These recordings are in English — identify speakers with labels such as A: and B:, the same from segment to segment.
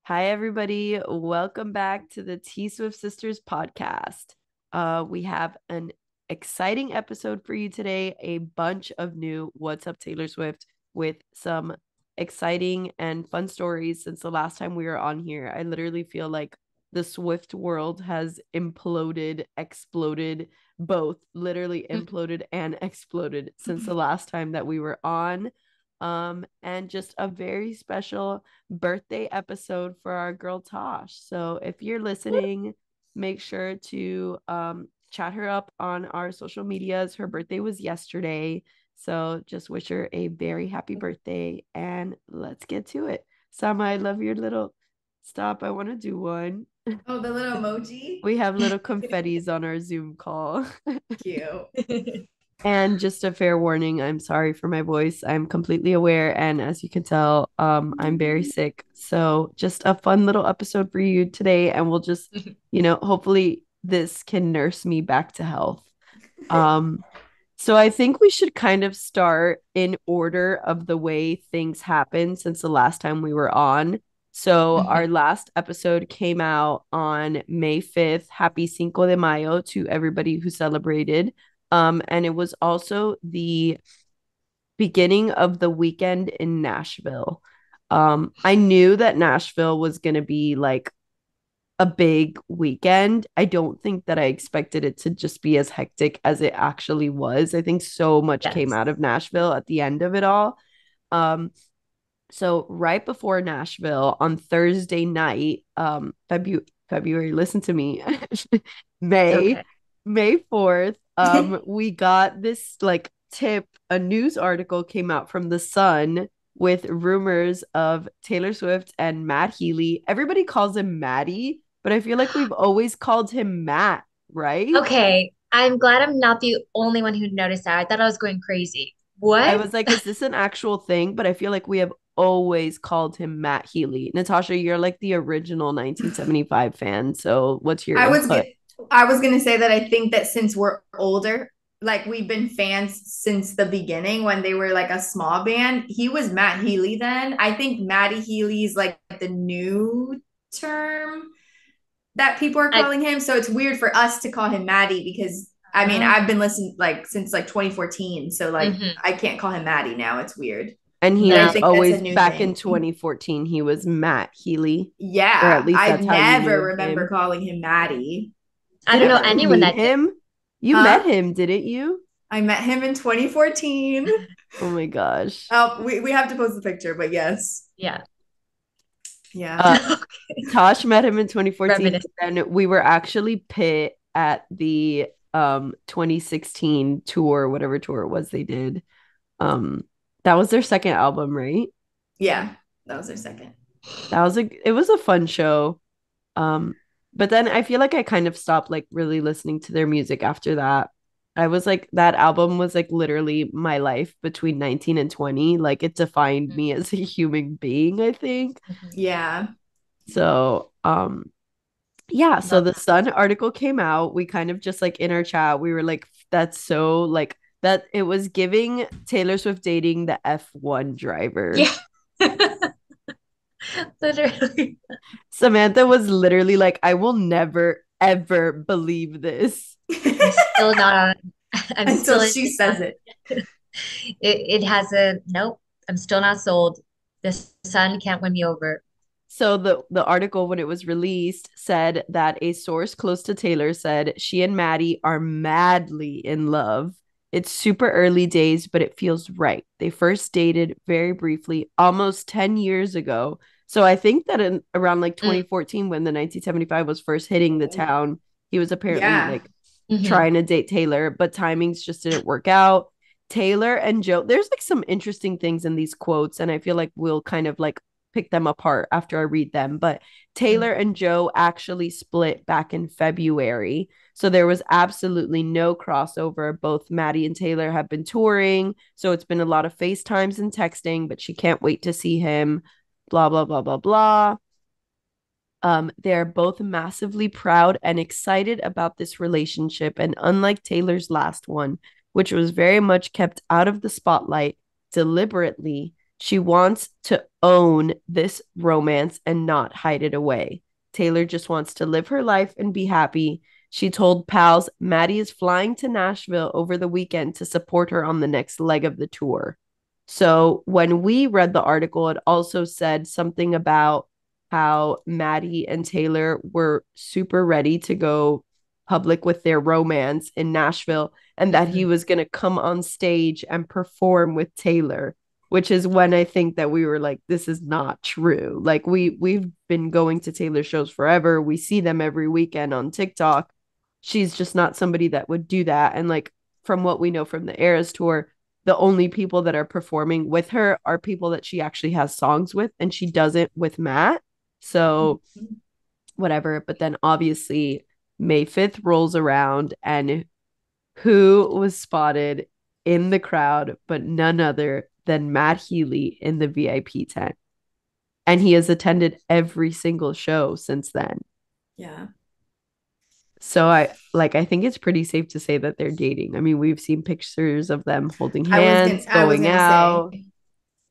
A: Hi, everybody. Welcome back to the T.Swift Sisters podcast. We have an exciting episode for you today. A bunch of new What's Up Taylor Swift with some exciting and fun stories since the last time we were on here. I literally feel like the Swift world has imploded, exploded, both literally imploded and exploded since the last time that we were on. And just a very special birthday episode for our girl Tosh. So if you're listening, make sure to chat her up on our social medias. Her birthday was yesterday. So just wish her a very happy birthday and let's get to it. Sama, I love your little stop. I want to do one.
B: Oh, the little emoji.
A: We have little confettis on our Zoom call.
B: Cute.
A: And just a fair warning, I'm sorry for my voice. I'm completely aware. And as you can tell, I'm very sick. So just a fun little episode for you today. And we'll just, hopefully this can nurse me back to health. Um, so I think we should kind of start in order of the way things happened since the last time we were on. So our last episode came out on May 5th. Happy Cinco de Mayo to everybody who celebrated. And it was also the beginning of the weekend in Nashville. I knew that Nashville was going to be like a big weekend. I don't think that I expected it to just be as hectic as it actually was. I think so much came
C: Yes.
A: out of Nashville at the end of it all. Um, so right before Nashville on Thursday night, February, listen to me,
C: It's
A: May,
C: okay.
A: May 4th, we got this like tip, a news article came out from The Sun with rumors of Taylor Swift and Matt Healy. Everybody calls him Maddie, but I feel like we've always called him Matt, right?
C: Okay. I'm glad I'm not the only one who noticed that. I thought I was going crazy.
A: I
C: What?
A: was like, is this an actual thing? But I feel like we have always called him Matt Healy. Natasha, you're like the original 1975 fan. So what's your
B: I was
A: input?
B: get, I was gonna say that I think that since we're older, like we've been fans since the beginning when they were like a small band. He was Matt Healy then. I think Matty Healy is like the new term that people are
C: I
B: calling him. So it's weird for us to call him Maddie because I mean
C: uh,
B: I've been listening like since like 2014. So like
C: hmm
B: I can't call him Maddie now. It's weird.
A: And he
B: But I
C: No.
A: was
B: think that's a
A: always
B: new
A: back in
B: thing.
A: 2014, he was Matt Healy, or at
B: Yeah,
A: least
B: I
A: that's how you knew
B: never
A: of
B: remember
A: him.
B: calling him Maddie.
C: I don't know
A: Didn't
B: Ever.
A: you
C: anyone
A: meet
C: that did.
A: him? You met
B: Huh?
A: him, didn't you?
B: I met him in 2014.
A: Oh my gosh.
B: Oh, we have to post the picture, but yes.
C: Yeah.
B: Yeah.
A: Uh, Tosh met him in 2014,
C: Reminiscing.
A: and we were actually pit at the 2016 tour, whatever tour it was they did. Um, that was their second album, right?
B: Yeah. That was their second.
A: It was a fun show. Um, but then I feel like I kind of stopped like really listening to their music after that. I was like that album was like literally my life between 19 and 20. Like it defined me as a human being, I think.
C: Mhm.
B: Yeah.
A: So, yeah, so
C: Love
A: the
C: that.
A: Sun article came out. We kind of just like in our chat, we were like, that's so like that it was giving Taylor Swift dating the F1 driver.
C: Yeah. Literally.
A: Samantha was literally like, I will never, ever believe this.
C: I'm still not on. I'm
B: Until
C: still
B: she says it.
C: it has a nope. I'm still not sold. The sun can't win me over.
A: So the article when it was released said that a source close to Taylor said she and Maddie are madly in love. It's super early days, but it feels right. They first dated very briefly almost 10 years ago. So I think that in around like
C: Mm,
A: 2014 when the 1975 was first hitting the town, he was apparently
B: Yeah.
A: like
C: mhm.
A: trying to date Taylor, but timings just didn't work out. Taylor and Joe, there's like some interesting things in these quotes, and I feel like we'll kind of like pick them apart after I read them. But Taylor
C: Mhm.
A: and Joe actually split back in February. So there was absolutely no crossover. Both Maddie and Taylor have been touring. So it's been a lot of FaceTimes and texting, but she can't wait to see him. Blah, blah, blah, blah, blah. They're both massively proud and excited about this relationship. And unlike Taylor's last one, which was very much kept out of the spotlight deliberately, She wants to own this romance and not hide it away. Taylor just wants to live her life and be happy. She told pals Maddie is flying to Nashville over the weekend to support her on the next leg of the tour. So when we read the article, it also said something about how Maddie and Taylor were super ready to go public with their romance in Nashville and that he was going to come on stage and perform with Taylor, which is when I think that we were like, this is not true. Like we've been going to Taylor shows forever. We see them every weekend on TikTok. She's just not somebody that would do that. And like from what we know from the Eras tour, the only people that are performing with her are people that she actually has songs with, and she doesn't with Matt. So whatever. But then obviously May 5th rolls around, and who was spotted in the crowd but none other than Matt Healy in the VIP tent. And he has attended every single show since then.
B: Yeah.
A: So I think it's pretty safe to say that they're dating. I mean, we've seen pictures of them holding hands, going out.
B: Say.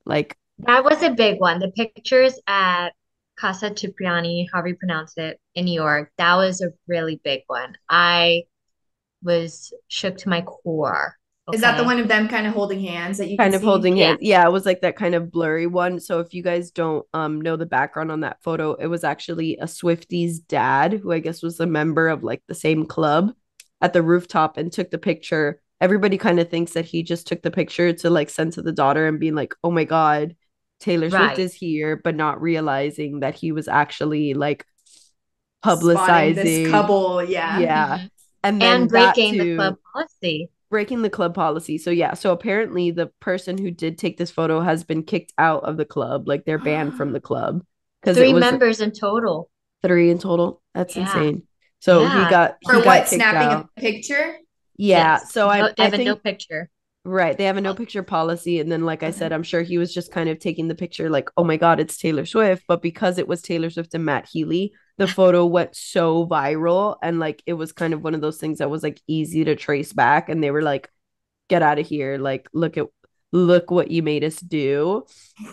A: Like
C: that was a big one. The pictures at Casa Cipriani, however you pronounce it, in New York, that was a really big one. I was shook to my core.
B: Okay. Is that the one of them kind of holding hands that you
A: kind
B: can
A: of
B: see?
A: holding hands? Yeah, it was like that kind of blurry one. So if you guys don't know the background on that photo, it was actually a Swiftie's dad, who I guess was a member of like the same club, at the rooftop and took the picture. Everybody kind of thinks that he just took the picture to like send to the daughter and being like, oh my God, Taylor Swift is here, but not realizing that he was actually like publicizing
B: this couple. Yeah.
A: Yeah. And then
C: and breaking the club policy.
A: Breaking the club policy. So yeah, so apparently the person who did take this photo has been kicked out of the club. Like they're banned from the club because
C: Three members in total.
A: 3 in total. That's insane.
C: So
A: he got
B: snapping
A: out.
B: A picture.
A: Yeah. Yes. So
C: they have
A: think,
C: a no picture.
A: Right. They have a no picture policy. And then, like I said, I'm sure he was just kind of taking the picture like, oh my God, it's Taylor Swift. But because it was Taylor Swift and Matt Healy, the photo went so viral. And like, it was kind of one of those things that was like easy to trace back. And they were like, get out of here. Like, look what you made us do.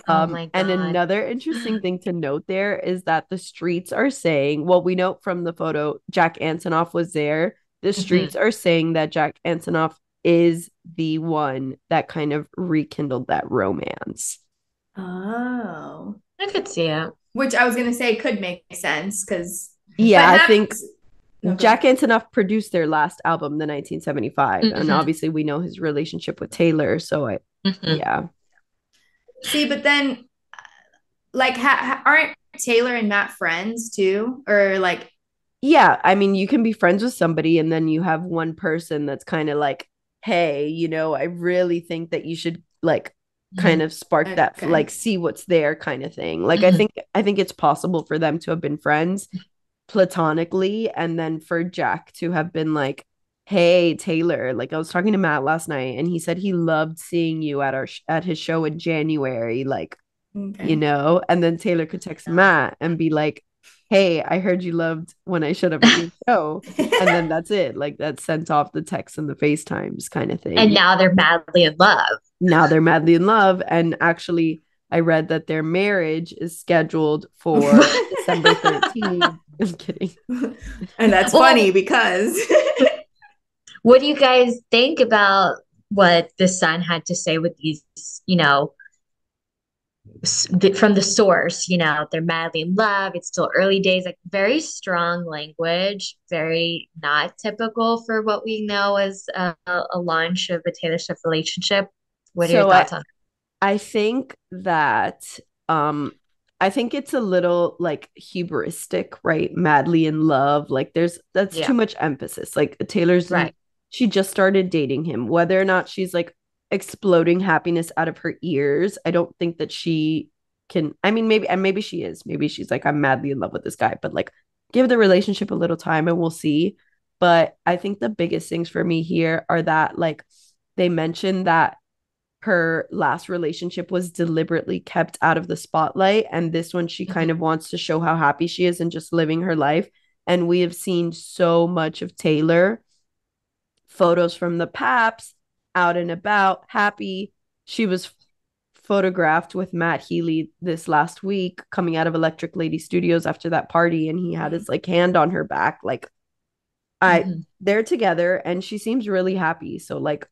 C: Oh my God.
A: And another interesting thing to note there is that the streets are saying, well, we know from the photo, Jack Antonoff was there. The streets are saying that Jack Antonoff is the one that kind of rekindled that romance.
B: Oh.
C: I could see it.
B: Which I was going to say could make sense because...
A: Yeah, I think Jack Antonoff produced their last album, the 1975. And obviously we know his relationship with Taylor. So yeah.
B: See, but then like aren't Taylor and Matt friends too? Or like...
A: Yeah, I mean, you can be friends with somebody and then you have one person that's kind of like, hey, you know, I really think that you should like kind of spark that, like see what's there kind of thing. Like I think it's possible for them to have been friends platonically, and then for Jack to have been like, hey Taylor, like I was talking to Matt last night and he said he loved seeing you at his show in January, like you know, and then Taylor could text Matt and be like, hey, I heard you loved when I showed up at your show. And then that's it. Like that sent off the texts and the FaceTimes kind of thing.
C: And now they're madly in love.
A: And actually, I read that their marriage is scheduled for December 13th. I'm kidding.
B: And that's funny because...
C: What do you guys think about what the Sun had to say with these, you know, from the source, you know, they're madly in love. It's still early days, like very strong language, very not typical for what we know as a launch of a Taylor Swift relationship. What are your thoughts on it?
A: I think that I think it's a little like hubristic, right? Madly in love. Like that's too much emphasis. Like Taylor's she just started dating him. Whether or not she's like exploding happiness out of her ears, I don't think that she can. I mean, maybe she is. Maybe she's like, I'm madly in love with this guy, but like give the relationship a little time and we'll see. But I think the biggest things for me here are that like they mentioned that her last relationship was deliberately kept out of the spotlight, and this one she kind of wants to show how happy she is and just living her life. And we have seen so much of Taylor, photos from the Paps, out and about, happy. She was photographed with Matt Healy this last week coming out of Electric Lady Studios after that party, and he had his like hand on her back. Like
C: Mhm.
A: they're together and she seems really happy. So like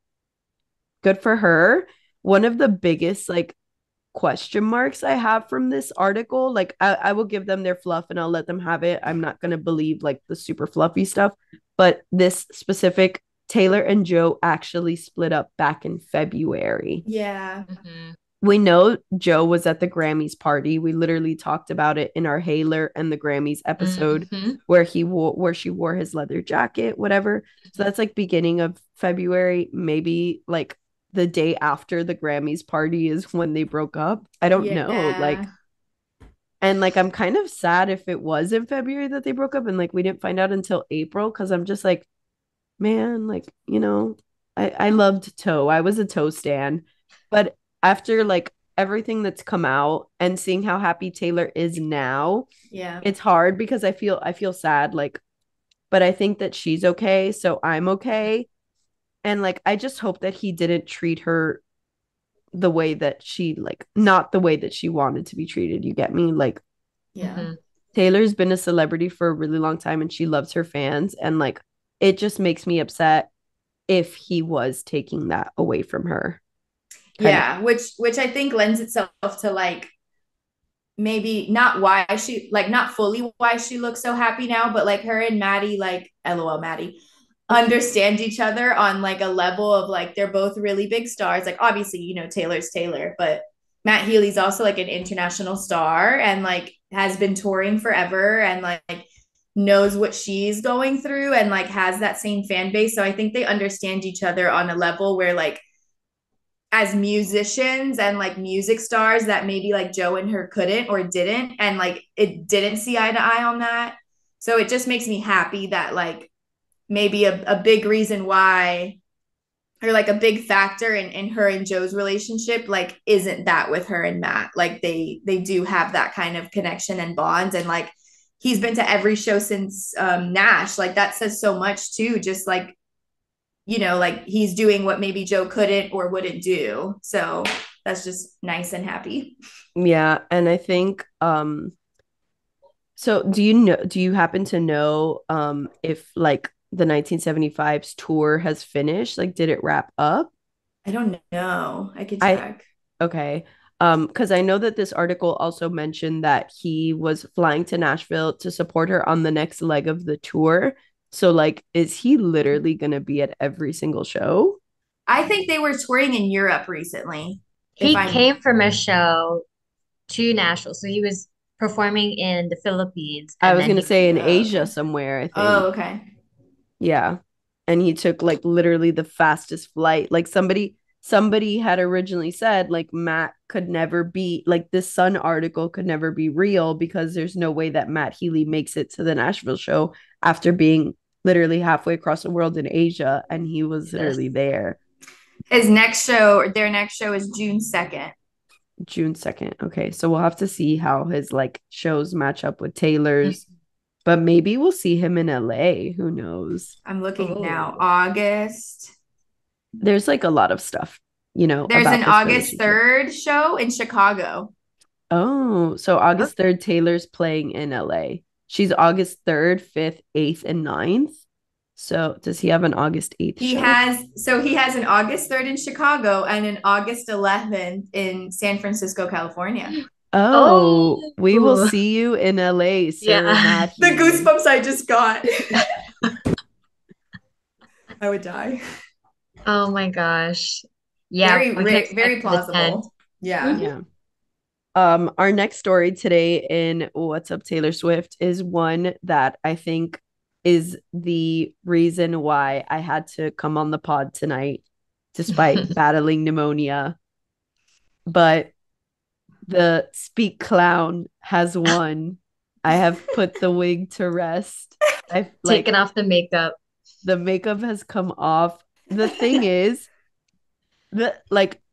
A: good for her. One of the biggest like question marks I have from this article, like I will give them their fluff and I'll let them have it. I'm not gonna believe like the super fluffy stuff, but this specific Taylor and Joe actually split up back in February.
B: Yeah.
C: Mhm.
A: We know Joe was at the Grammys party. We literally talked about it in our Haler and the Grammys episode
C: Mhm.
A: where she wore his leather jacket, whatever. So that's like beginning of February, maybe like the day after the Grammys party is when they broke up. I don't know.
B: Yeah.
A: Like, and like I'm kind of sad if it was in February that they broke up and like we didn't find out until April because I'm just like, man, like, I loved Toe. I was a Toe stan. But after like everything that's come out and seeing how happy Taylor is now,
B: Yeah.
A: it's hard because I feel sad, like, but I think that she's okay, so I'm okay. And like I just hope that he didn't treat her the way that she like not the way that she wanted to be treated. You get me? Like
B: Yeah.
C: Mhm.
A: Taylor's been a celebrity for a really long time and she loves her fans and like it just makes me upset if he was taking that away from her. Kind of.
B: Yeah. Which I think lends itself to like maybe not why she like not fully why she looks so happy now, but like her and Maddie, like LOL Maddie, understand each other on like a level of like they're both really big stars. Like obviously, Taylor's Taylor, but Matt Healy's also like an international star and like has been touring forever and like knows what she's going through and like has that same fan base. So I think they understand each other on a level where like as musicians and like music stars that maybe like Joe and her couldn't or didn't and like it didn't see eye to eye on that. So it just makes me happy that like maybe a big reason why or like a big factor in her and Joe's relationship like isn't that with her and Matt. Like they do have that kind of connection and bond and like he's been to every show since Nash. Like that says so much too, just like like he's doing what maybe Joe couldn't or wouldn't do. So that's just nice and happy.
A: Yeah, and I think so do you happen to know if like the 1975's tour has finished? Like did it wrap up?
B: I don't know. I could
A: I
B: check.
A: Okay. Because I know that this article also mentioned that he was flying to Nashville to support her on the next leg of the tour. So like is he literally gonna be at every single show?
B: I think they were touring in Europe recently. If
C: He
B: I'm
C: came from a show to Nashville. So he was performing in the Philippines
A: I
C: and
A: was
C: then
A: gonna
C: he
A: say in Asia
B: okay.
A: somewhere, I think.
B: Oh, okay.
A: Yeah. And he took like literally the fastest flight. Like somebody had originally said like Matt could never be like this Sun article could never be real because there's no way that Matt Healy makes it to the Nashville show after being literally halfway across the world in Asia and he was
C: yes.
A: literally there
B: Their next show is June 2nd.
A: June 2nd. Okay, so we'll have to see how his like shows match up with Taylor's, but maybe we'll see him in LA. Who knows?
B: I'm looking now.
C: Oh.
B: August.
A: There's like a lot of stuff,
B: There's
A: about
B: an
A: this
B: August
A: relationship.
B: 3rd show in Chicago.
A: Oh, so
C: Oh,
A: August 3rd, Taylor's playing in LA. She's August 3rd, 5th, 8th, and 9th. So does he have an August 8th show?
B: He has an August 3rd in Chicago and an August 11th in San Francisco, California.
A: Oh, we will
C: oh,
A: see you in LA, Sir
C: yeah.
A: Matt
B: The
A: Healy.
B: goosebumps I just got. I would die.
C: Oh my gosh. Yeah, we can
B: Very
C: expect him to attend.
B: plausible. Yeah.
C: Mhm.
A: Yeah. Our next story today in What's Up Taylor Swift is one that I think is the reason why I had to come on the pod tonight, despite battling pneumonia. But the Speak Clown has won. I have put the wig to rest. I
C: Taking
A: like
C: off the makeup.
A: the makeup has come off. The thing is, the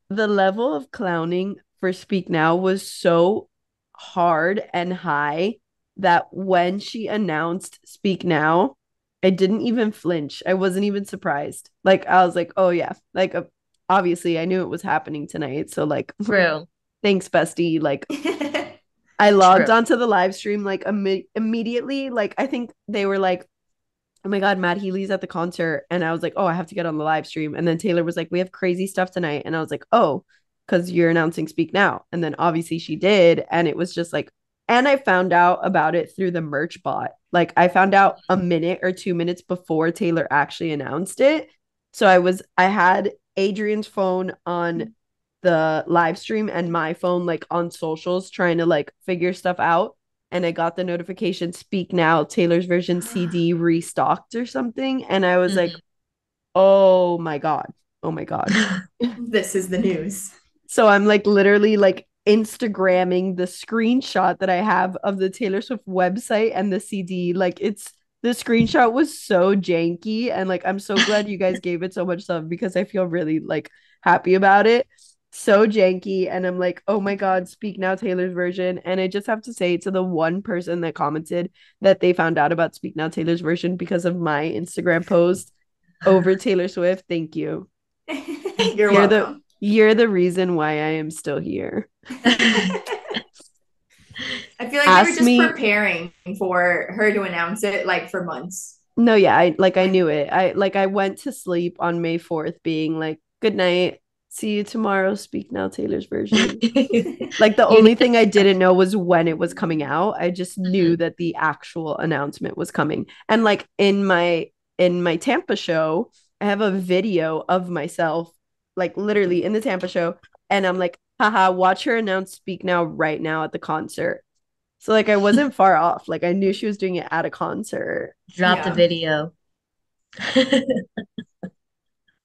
A: level of clowning for Speak Now was so hard and high that when she announced Speak Now, I didn't even flinch. I wasn't even surprised. Like I was like, "Oh yeah." Like obviously I knew it was happening tonight. So like,
C: True.
A: thanks, bestie. Like, I logged
C: True.
A: onto the live stream like immediately. Like, I think they were like, oh my God, Matt Healy's at the concert. And I was like, oh, I have to get on the live stream. And then Taylor was like, we have crazy stuff tonight. And I was like, oh, because you're announcing Speak Now. And then obviously she did. And it was just like, and I found out about it through the merch bot. Like I found out a minute or 2 minutes before Taylor actually announced it. So I had Adrian's phone on the live stream and my phone like on socials trying to like figure stuff out, and I got the notification Speak Now Taylor's version CD restocked or something, and I was like, oh my God, oh my God.
B: This is the news.
A: So I'm like literally like Instagramming the screenshot that I have of the Taylor Swift website and the CD. Like it's the screenshot was so janky, and like I'm so glad you guys gave it so much love because I feel really like happy about it. So janky, and I'm like, oh my God, Speak Now Taylor's version. And I just have to say to the one person that commented that they found out about Speak Now Taylor's version because of my Instagram post over Taylor Swift, thank you.
B: You're welcome.
A: You're the reason why I am still here.
B: I feel like they were just preparing for her to announce it like for months.
A: No, yeah, I knew it. I went to sleep on May 4th being like, good night. See you tomorrow. Speak Now Taylor's version. Like the only thing I didn't know was when it was coming out. I just knew that the actual announcement was coming. And like in my Tampa show, I have a video of myself like literally in the Tampa show, and I'm like, haha, watch her announce Speak Now right now at the concert. So like I wasn't far off. Like I knew she was doing it at a concert.
C: Drop the video.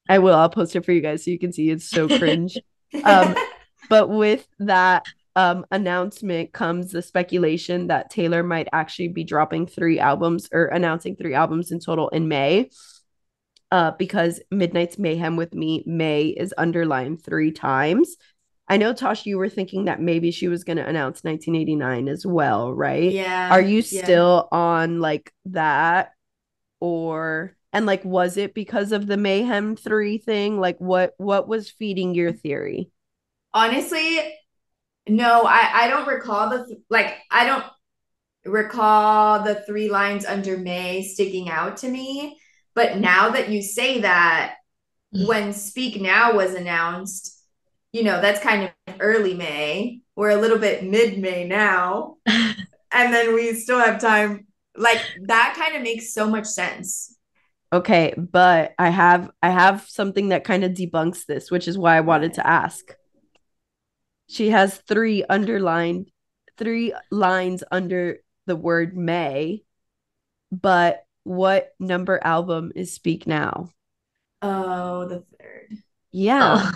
A: I will. I'll post it for you guys so you can see. It's so cringe. But with that announcement comes the speculation that Taylor might actually be dropping 3 albums or announcing 3 albums in total in May. Because Midnight's Mayhem with Me, May is underlined 3 times. I know, Tosh, you were thinking that maybe she was going to announce 1989 as well, right?
B: Yeah.
A: Are you still on like that? Or, and like, was it because of the Mayhem 3 thing? Like, what was feeding your theory?
B: Honestly, no, I don't recall I don't recall the 3 lines under May sticking out to me. But now that you say that, when Speak Now was announced, you know, that's kind of early May. We're a little bit mid-May now. And then we still have time. Like that kind of makes so much sense.
A: Okay, but I have something that kind of debunks this, which is why I wanted to ask. She has 3 lines under the word May, but what number album is Speak Now?
B: Oh, the 3rd.
A: Yeah. Oh.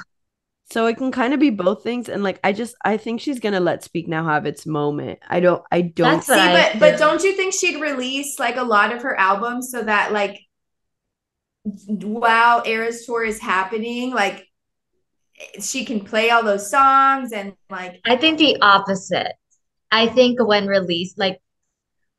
A: So it can kind of be both things, and like I think she's gonna let Speak Now have its moment. I don't
B: That's see, but don't you think she'd release like a lot of her albums so that like while Eras Tour is happening, like she can play all those songs and like
C: I think the opposite. I think when released, like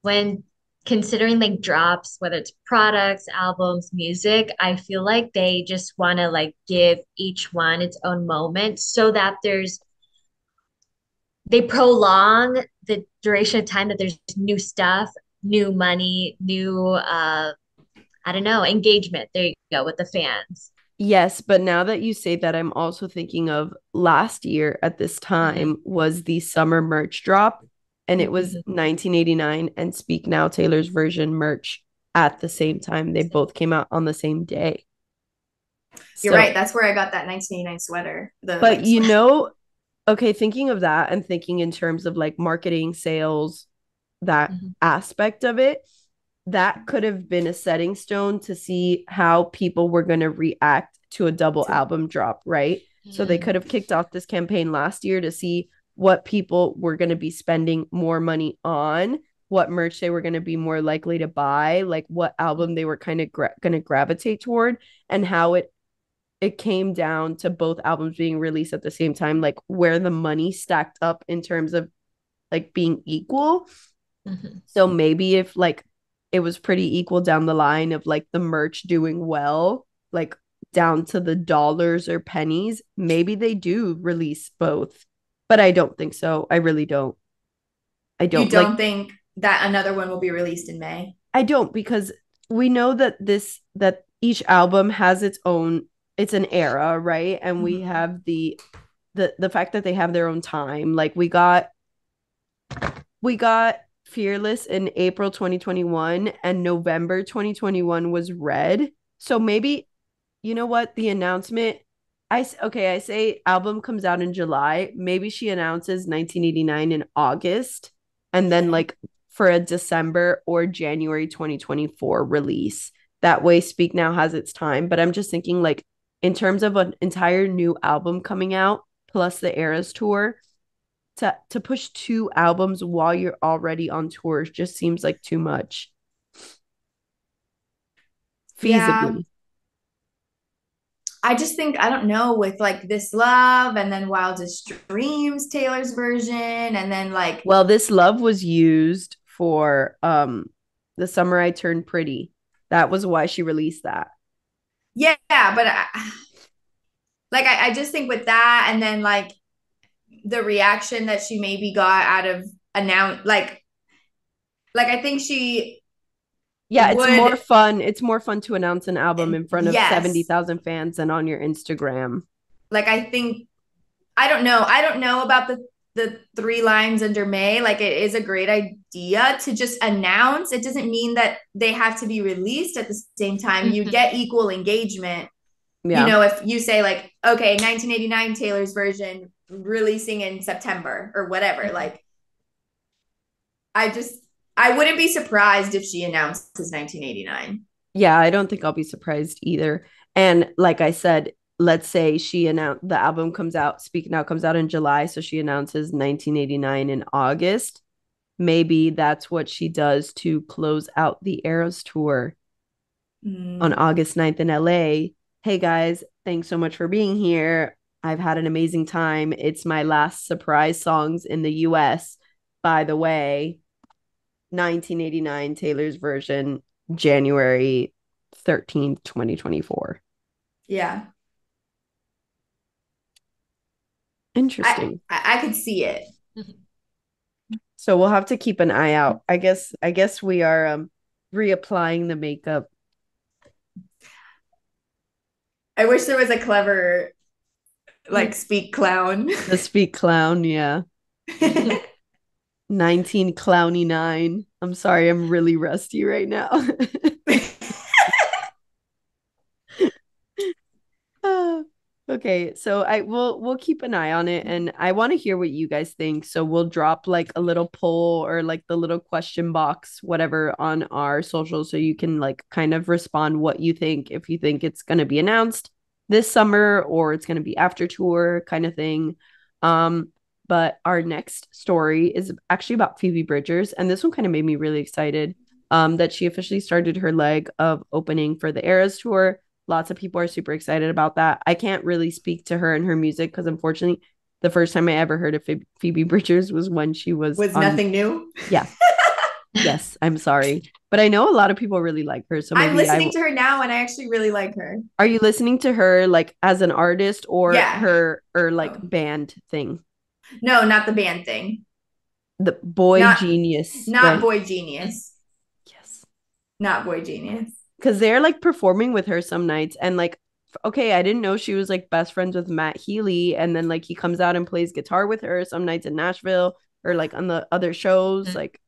C: when considering like drops, whether it's products, albums, music, I feel like they just want to like give each one its own moment so that they prolong the duration of time that there's new stuff, new money, new I don't know, engagement. There you go with the fans.
A: Yes, but now that you say that, I'm also thinking of last year at this time was the summer merch drop, and it was 1989 and Speak Now Taylor's version merch at the same time. They both came out on the same day.
B: You're right. That's where I got that 1989 sweater.
A: But you know, okay, thinking of that and thinking in terms of like marketing, sales, that aspect of it, that could have been a setting stone to see how people were going to react to a double album drop, right? So they could have kicked off this campaign last year to see what people were going to be spending more money on, what merch they were going to be more likely to buy, like what album they were kind of going to gravitate toward, and how it came down to both albums being released at the same time, like where the money stacked up in terms of like being equal. So maybe if like it was pretty equal down the line of like the merch doing well, like down to the dollars or pennies, maybe they do release both. But I don't think so. I really don't. I
B: You
A: don't
B: don't think that another one will be released in May?
A: I don't, because we know that each album has it's an era, right? And we have the fact that they have their own time. Like we got Fearless in April 2021 and November 2021 was Red. So maybe, you know what, the announcement, I say album comes out in July, maybe she announces 1989 in August, and then like for a December or January 2024 release. That way Speak Now has its time. But I'm just thinking, like, in terms of an entire new album coming out plus the Eras tour, to push two albums while you're already on tour just seems like too much.
B: Yeah.
A: Feasibly.
B: I just think, I don't know, with like This Love and then Wildest Dreams, Taylor's version, and then like,
A: Well, This Love was used for The Summer I Turned Pretty. That was why she released that.
B: yeah, but I just think with that, and then like the reaction that she maybe got out of announce, like I think she
A: Yeah, it's more
B: would,
A: fun. It's more fun to announce an album in front of
B: yes,
A: 70,000 fans than on your Instagram.
B: like I think, I don't know about the three lines under May. Like it is a great idea to just announce. It doesn't mean that they have to be released at the same time. You get equal engagement. You
A: Yeah.
B: know, if you say like, okay, 1989 Taylor's version releasing in September or whatever, like I wouldn't be surprised if she announces 1989.
A: Yeah, I don't think I'll be surprised either. And like I said, let's say she announced the album comes out, Speak Now comes out in July, so she announces 1989 in August. Maybe that's what she does to close out the Eras tour on August 9th in LA. Hey guys, thanks so much for being here. I've had an amazing time. It's my last surprise songs in the US. By the way, 1989 Taylor's version, January 13th, 2024.
B: Yeah.
A: Interesting.
B: I could see it.
A: So we'll have to keep an eye out. I guess we are reapplying the makeup.
B: I wish there was a clever like speak clown.
A: The Speak Clown, yeah. 19 clowny 9. I'm sorry, I'm really rusty right now. Okay, so we'll keep an eye on it, and I want to hear what you guys think. So we'll drop like a little poll or like the little question box, whatever, on our social, so you can like kind of respond what you think, if you think it's going to be announced this summer or it's going to be after tour kind of thing. But our next story is actually about Phoebe Bridgers, and this one kind of made me really excited. That she officially started her leg of opening for the Eras tour. Lots of people are super excited about that. I can't really speak to her and her music because, unfortunately, the first time I ever heard of Phoebe Bridgers was when she was on...
B: Nothing New.
A: Yeah. Yes, I'm sorry, but I know a lot of people really like her. So maybe
B: I'm listening to her now, and I actually really like her.
A: Are you listening to her like as an artist or her or like
B: Oh.
A: band thing?
B: No, not the band thing.
A: The Boy Genius.
B: Not
A: right?
B: Boy Genius.
A: Yes.
B: Not Boy Genius.
A: Because they're like performing with her some nights, and like, okay, I didn't know she was like best friends with Matt Healy, and then like he comes out and plays guitar with her some nights in Nashville or like on the other shows. Like,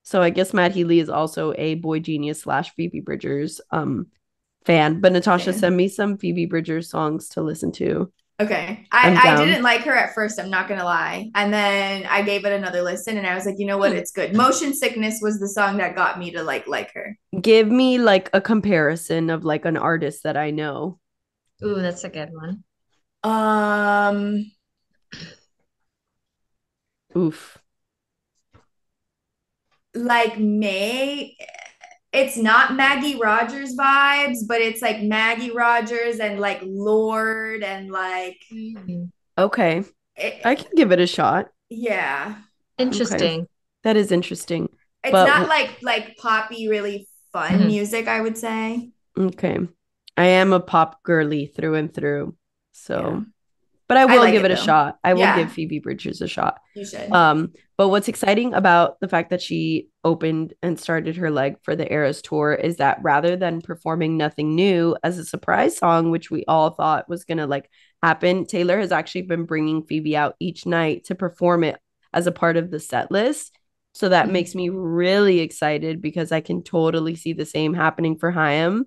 A: so I guess Matt Healy is also a Boy Genius / Phoebe Bridgers fan. But Natasha, send me some Phoebe Bridgers songs to listen to.
B: Okay. I didn't like her at first, I'm not gonna lie. And then I gave it another listen and I was like, you know what, it's good. Motion Sickness was the song that got me to like her.
A: Give me like a comparison of like an artist that I know.
C: Ooh, that's a good one.
A: Oof.
B: Like May, it's not Maggie Rogers vibes, but it's like Maggie Rogers and like Lord and like
A: okay. I can give it a shot.
B: Yeah.
C: Interesting.
A: Okay. That is interesting.
B: It's not like poppy, really fun music, I would say.
A: Okay. I am a pop girly through and through.
B: Yeah.
A: So, but I
B: I
A: will
B: like
A: give
B: it
A: it a
B: though.
A: shot. I will give
B: Yeah,
A: Phoebe Bridgers a shot.
B: you should.
A: But what's exciting about the fact that she opened and started her leg for the Eras tour is that rather than performing Nothing New as a surprise song, which we all thought was gonna like happen, Taylor has actually been bringing Phoebe out each night to perform it as a part of the set list. So that makes me really excited because I can totally see the same happening for Haim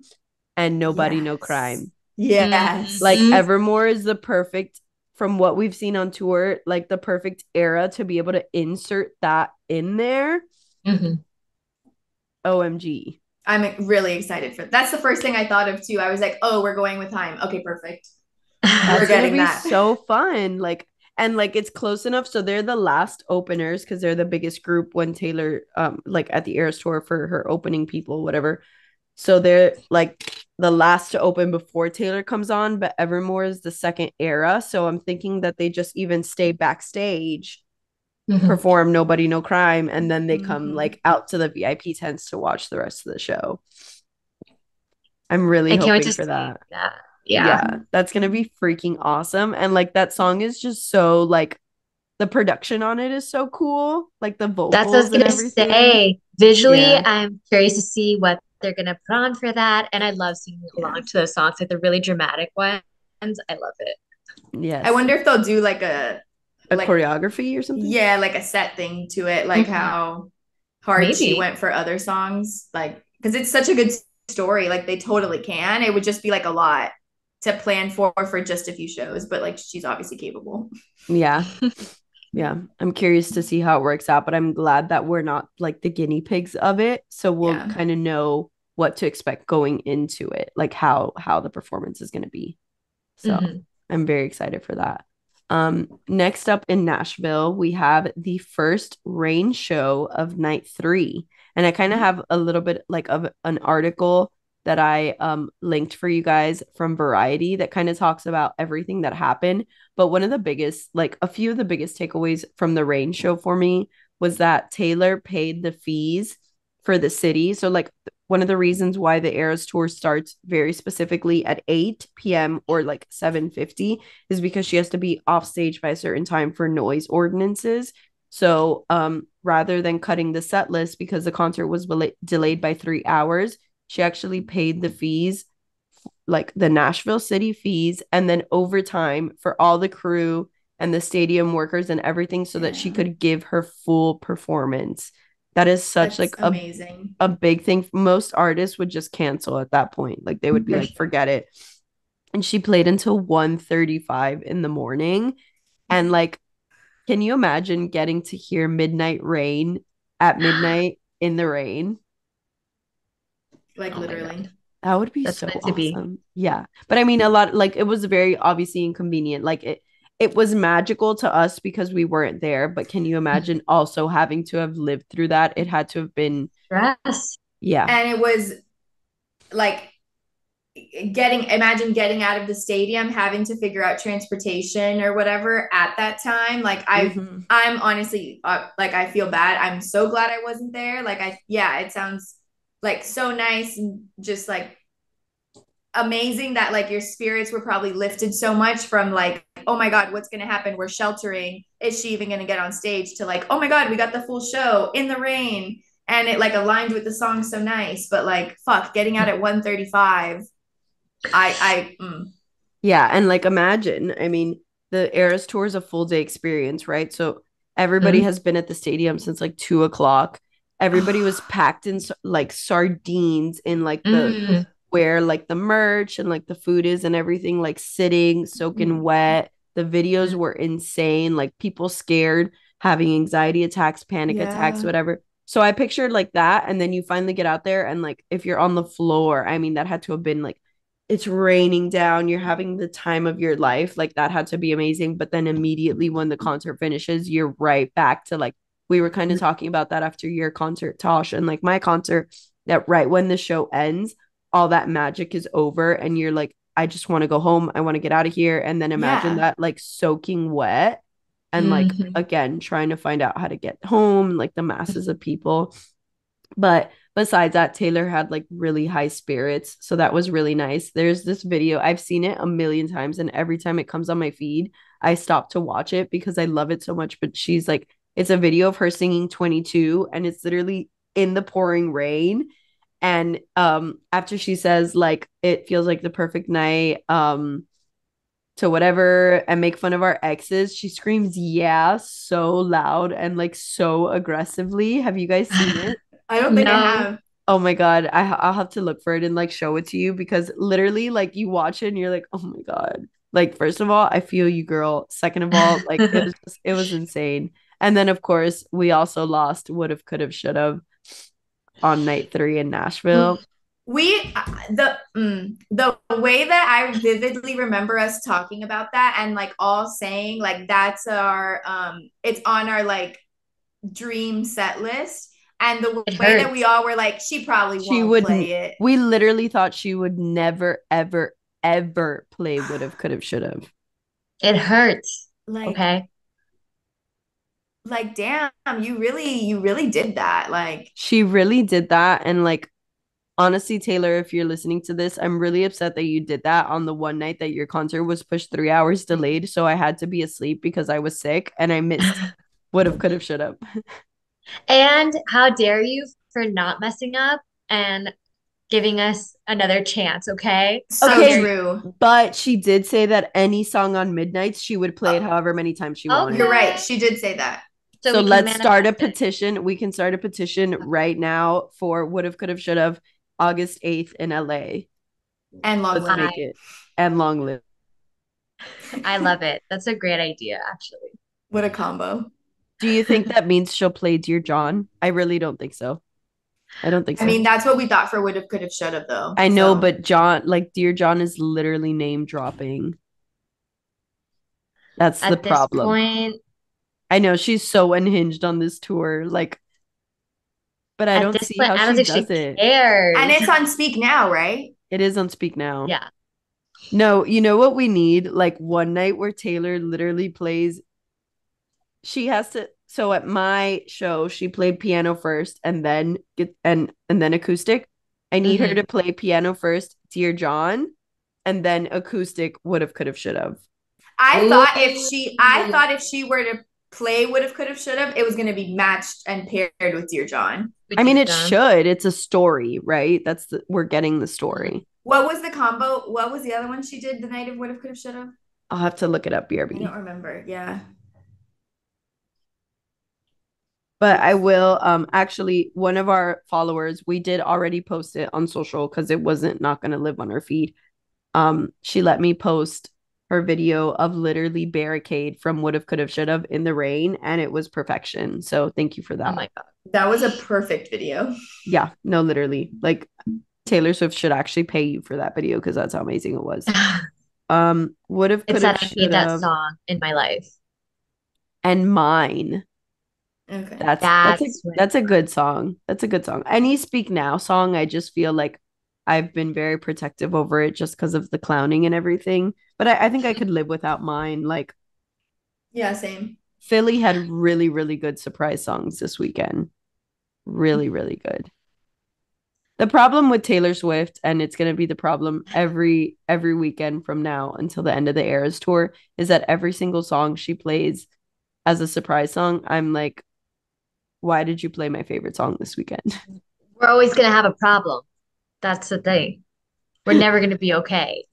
A: and Nobody No
B: Yes.
A: Crime. Like
B: Yes.
C: Mhm.
A: Evermore is the perfect, from what we've seen on tour, like the perfect era to be able to insert that in there.
C: Mhm.
A: OMG.
B: I'm really excited for that's the first thing I thought of too. I was like, oh, we're going with time. Okay, perfect. We're
A: That's gonna
B: getting
A: be
B: that.
A: so fun. Like, and like it's close enough. So they're the last openers because they're the biggest group when Taylor like at the Eras tour for her opening people, whatever. So they're like the last to open before Taylor comes on, but Evermore is the second era. So I'm thinking that they just even stay backstage,
C: Mhm.
A: perform Nobody No Crime, and then they come
B: Mhm.
A: like out to the VIP tents to watch the rest of the show. I'm really
C: I can't wait
A: hoping
C: to
A: for
C: see
A: that.
C: that. Yeah.
A: Yeah, that's gonna be freaking awesome. And like that song is just so like the production on it is so cool, like the
C: That's what I was
A: vocals and
C: gonna
A: everything.
C: say. Visually,
A: Yeah.
C: I'm curious to see what they're gonna put on for that. And I love singing
B: Yeah.
C: along to those songs, like the really dramatic ones. I love it.
B: I
A: Yes.
B: wonder if they'll do like a
A: A
B: like
A: choreography or something.
B: yeah, like a set thing to it, like
C: Mhm.
B: how hard she
C: Maybe.
B: went for other songs, like because it's such a good story. Like they totally can. It would just be like a lot to plan for just a few shows, but like she's obviously capable.
A: Yeah. Yeah, I'm curious to see how it works out, but I'm glad that we're not like the guinea pigs of it. So we'll
B: Yeah.
A: kind of know what to expect going into it, like how the performance is going to be. So
C: Mhm.
A: I'm very excited for that. Next up in Nashville, we have the first rain show of night 3. And I kind of have a little bit like of an article that I linked for you guys from Variety that kind of talks about everything that happened. But one of the biggest, like a few of the biggest takeaways from the rain show for me was that Taylor paid the fees for the city. So like one of the reasons why the Eras tour starts very specifically at 8 p.m. or like 7:50 is because she has to be off stage by a certain time for noise ordinances. So rather than cutting the set list because the concert was delayed by 3 hours, she actually paid the fees, like the Nashville city fees, and then overtime for all the crew and the stadium workers and everything so that she
B: Yeah.
A: could give her full performance. That is such
B: That's
A: like
B: amazing.
A: a big thing. Most artists would just cancel at that point. Like they would be
B: For
A: like,
B: sure.
A: forget it. And she played until 1:35 in the morning. And like, can you imagine getting to hear Midnight Rain at midnight in the rain?
B: Like
C: Oh my God.
B: literally.
A: That would be
C: That's
A: so
C: meant to be.
A: awesome. Yeah. But I mean, a lot like it was very obviously inconvenient. Like it was magical to us because we weren't there, but can you imagine also having to have lived through that? It had to have been,
C: Stress.
A: yeah.
B: And it was like imagine getting out of the stadium, having to figure out transportation or whatever at that time. Like
A: Mm-hmm.
B: I'm honestly like I feel bad. I'm so glad I wasn't there. Like yeah, it sounds like so nice and just like amazing that like your spirits were probably lifted so much from like, oh my God, what's gonna happen? We're sheltering. Is she even gonna get on stage to like, oh my God, we got the full show in the rain. And it like aligned with the song so nice. But like fuck, getting out at 1:35.
A: Yeah, and like imagine, I mean, the Eras Tour is a full day experience, right? So everybody
C: Mhm.
A: has been at the stadium since like 2 o'clock. Everybody was packed in like sardines in like the
C: Mm.
A: where like the merch and like the food is and everything, like sitting, soaking wet. The videos were insane, like people scared, having anxiety attacks, panic attacks,
B: Yeah.
A: whatever. So I pictured like that, and then you finally get out there, and like if you're on the floor, I mean, that had to have been like it's raining down, you're having the time of your life. Like that had to be amazing. But then immediately when the concert finishes, you're right back to like we were kind of talking about that after your concert, Tosh, and like my concert, that right when the show ends, all that magic is over and you're like, I just want to go home. I want to get out of here. And then imagine
B: Yeah.
A: that like soaking wet and like
C: Mhm.
A: again trying to find out how to get home, like the masses of people. But besides that, Taylor had like really high spirits. So that was really nice. There's this video, I've seen it a million times, and every time it comes on my feed, I stop to watch it because I love it so much. But she's like, it's a video of her singing 22, and it's literally in the pouring rain. And after she says, like, it feels like the perfect night, to whatever and make fun of our exes, she screams, yeah, so loud and like so aggressively. Have you guys seen it?
B: I don't think I
C: No.
B: have.
A: Oh my God. I'll have to look for it and like show it to you because literally, like, you watch it and you're like, oh my God. Like, first of all, I feel you, girl. Second of all, like, it was insane. And then, of course, we also lost would have, could have, should have on night 3 in Nashville.
B: We the way that I vividly remember us talking about that and like all saying like that's our it's on our like dream set list, and the
C: It
B: way that we
C: hurts.
B: all were like she probably
A: She
B: won't
A: wouldn't,
B: play it.
A: we literally thought she would never, ever, ever play would have, could have, should have.
C: It hurts.
B: like
C: Okay.
B: like damn, you really did that. Like
A: She really did that. And like, honestly, Taylor, if you're listening to this, I'm really upset that you did that on the one night that your concert was pushed 3 hours delayed. So I had to be asleep because I was sick and I missed would have, could have, should have.
C: And how dare you for not messing up and giving us another chance, okay? How
B: so
C: dare
A: Okay,
C: you?
B: true.
A: but she did say that any song on Midnights, she would play it
B: Oh,
A: however many times she
B: you're
A: wanted.
B: right,
C: Okay.
B: she did say that.
C: So
A: So
C: we can
A: let's start a
C: manifest it.
A: petition. We can start a petition right now for would have, could have, should have August 8th in LA.
B: And long
A: Let's
B: live.
A: make it and long live.
C: I love it. That's a great idea, actually.
B: What a combo.
A: Do you think that means she'll play Dear John? I really don't think so. I don't think
B: I
A: so.
B: mean, that's what we thought for would have, could have, should have, though.
A: I know,
B: So
A: but John, like Dear John is literally name dropping. That's the
C: At this
A: problem.
C: point,
A: I know she's so unhinged on this tour, like, but I
C: at
A: don't
C: this
A: see
C: point,
A: how
C: I don't
A: she
C: think she
A: does it.
B: and
C: cares.
B: it's on Speak Now, right?
A: It is on Speak Now.
C: Yeah.
A: No, you know what we need? Like one night where Taylor literally plays. She has to. So at my show, she played piano first, and then get and then acoustic. I need her
C: Hmm.
A: to play piano first, Dear John, and then acoustic. Would have, could have, should have.
B: I thought if she were to play would have, could have, should have, it was going to be matched and paired with Dear John.
C: With
A: I mean,
C: Dear
A: it
C: John.
A: should. It's a story, right? We're getting the
C: Mhm.
A: story.
B: What was the combo? What was the other one she did the night of would have, could have, should have?
A: I'll have to look it up,
B: I don't
A: BRB.
B: remember. Yeah.
A: But I will actually one of our followers, we did already post it on social because it wasn't not gonna live on her feed. She let me post her video of literally barricade from would have, could have, should have in the rain, and it was perfection. So thank you for
C: Oh
A: that.
C: my
B: That was a perfect video.
A: Yeah, no, literally. Like Taylor Swift should actually pay you for that video because that's how amazing it was.
C: God.
A: Would have,
C: It's
A: could have,
C: that I need
A: should
C: that
A: have,
C: song in my life.
A: and mine.
B: Okay.
C: That's what
A: That's a good song. That's a good song. Any Speak Now song, I just feel like I've been very protective over it just because of the clowning and everything. But I think I could live without mine. Like
B: Yeah, same.
A: Philly had really, really good surprise songs this weekend. Really, really good. The problem with Taylor Swift, and it's gonna be the problem every weekend from now until the end of the Eras tour, is that every single song she plays as a surprise song, I'm like, why did you play my favorite song this weekend?
C: we're always gonna have a problem. That's the thing. We're never gonna be okay.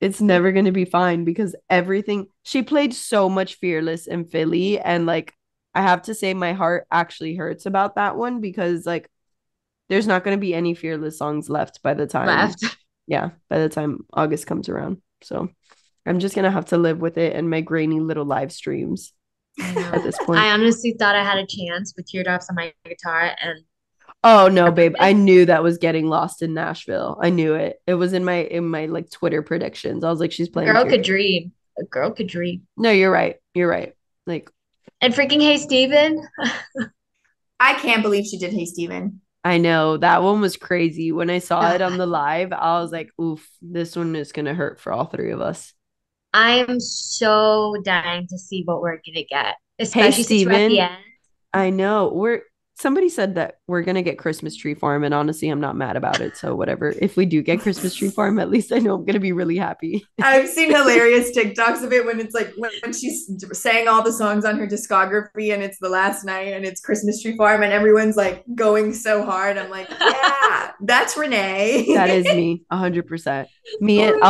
A: It's never going to be fine because everything she played so much Fearless in Philly, and like I have to say my heart actually hurts about that one because like there's not going to be any Fearless songs left by the time,
C: Left.
A: yeah, by the time August comes around. So I'm just going to have to live with it and my grainy little live streams
C: I
A: at
C: know.
A: this point.
C: I honestly thought I had a chance with teardrops on my guitar, and
A: Oh no,
C: never
A: babe. I
C: did.
A: knew that was getting lost in Nashville. I knew it. It was in my like Twitter predictions. I was like, she's
C: A
A: playing
C: girl
A: Tear.
C: could dream. A girl could dream.
A: No, you're right. You're right. Like
C: And freaking Hey Steven.
B: I can't believe she did Hey Steven.
A: I know that one was crazy. When I saw it on the live, I was like, oof, this one is gonna hurt for all three of us.
C: I am so dying to see what we're gonna get,
A: Hey
C: especially since we're at the
A: Steven,
C: end.
A: I know. somebody said that we're gonna get Christmas Tree Farm, and honestly, I'm not mad about it. So whatever. If we do get Christmas Tree Farm, at least I know I'm gonna be really happy.
B: I've seen hilarious TikToks of it when it's like when she's sang all the songs on her discography and it's the last night and it's Christmas Tree Farm and everyone's like going so hard. I'm like, yeah, that's Renee.
A: That is me, 100%. Me and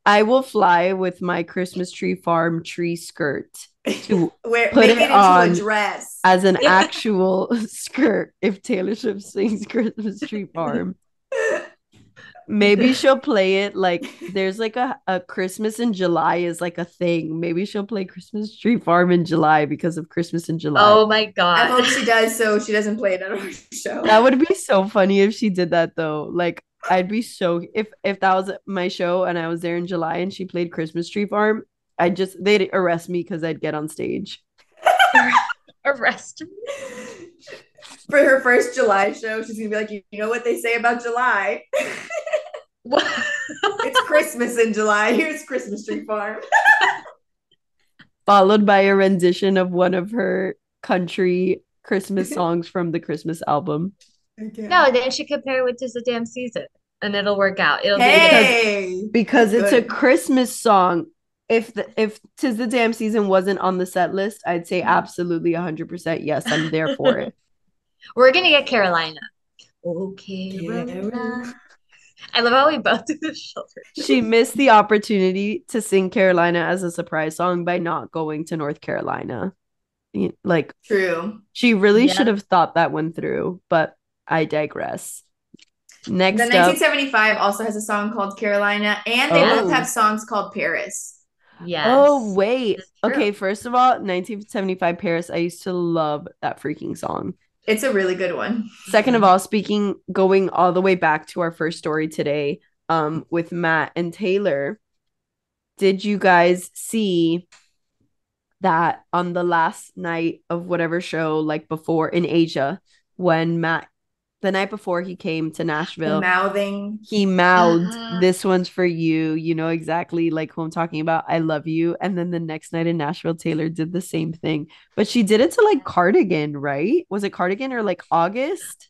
A: I will fly with my Christmas Tree Farm tree skirt to put
B: Make
A: it
B: it into
A: on
B: a dress
A: as an actual skirt if Taylor Swift sings Christmas Tree Farm. Maybe she'll play it like there's like a Christmas in July is like a thing. Maybe she'll play Christmas Tree Farm in July because of Christmas in July.
C: Oh my
B: I
C: God.
B: hope she does so she doesn't play it at our show.
A: That would be so funny if she did that though. Like I'd be so if that was my show and I was there in July and she played Christmas Tree Farm, they'd arrest me because I'd get on stage.
C: Arrest me.
B: For her first July show, she's gonna be like, you know what they say about July? It's Christmas in July. Here's Christmas Tree Farm.
A: Followed by a rendition of one of her country Christmas songs from the Christmas album.
B: Okay.
C: No, then she could pair it with Just a Damn Season and it'll work out. It'll
B: Hey,
A: because it's
B: good.
A: a Christmas song. If Tis the Damn Season wasn't on the set list, I'd say absolutely 100% yes, I'm there for it.
C: We're gonna get Carolina. Oh, Carolina. I love how we both do the shoulder.
A: She missed the opportunity to sing Carolina as a surprise song by not going to North Carolina. Like,
B: True.
A: she really
C: Yeah.
A: should have thought that one through, but I digress. Next
B: The
A: up,
B: 1975 also has a song called Carolina, and they both have songs called Paris.
C: Yes.
A: oh wait,
C: That's true.
A: okay. First of all, 1975 Paris. I used to love that freaking song.
B: It's a really good one.
A: Second of all, going all the way back to our first story today, with Matt and Taylor, did you guys see that on the last night of whatever show, like before in Asia, when Matt, the night before he came to
B: The
A: Nashville,
B: mouthing.
A: he mouthed, "This one's for you." You know exactly like who I'm talking about. I love you. And then the next night in Nashville, Taylor did the same thing, but she did it to like Cardigan, right? Was it Cardigan or like August?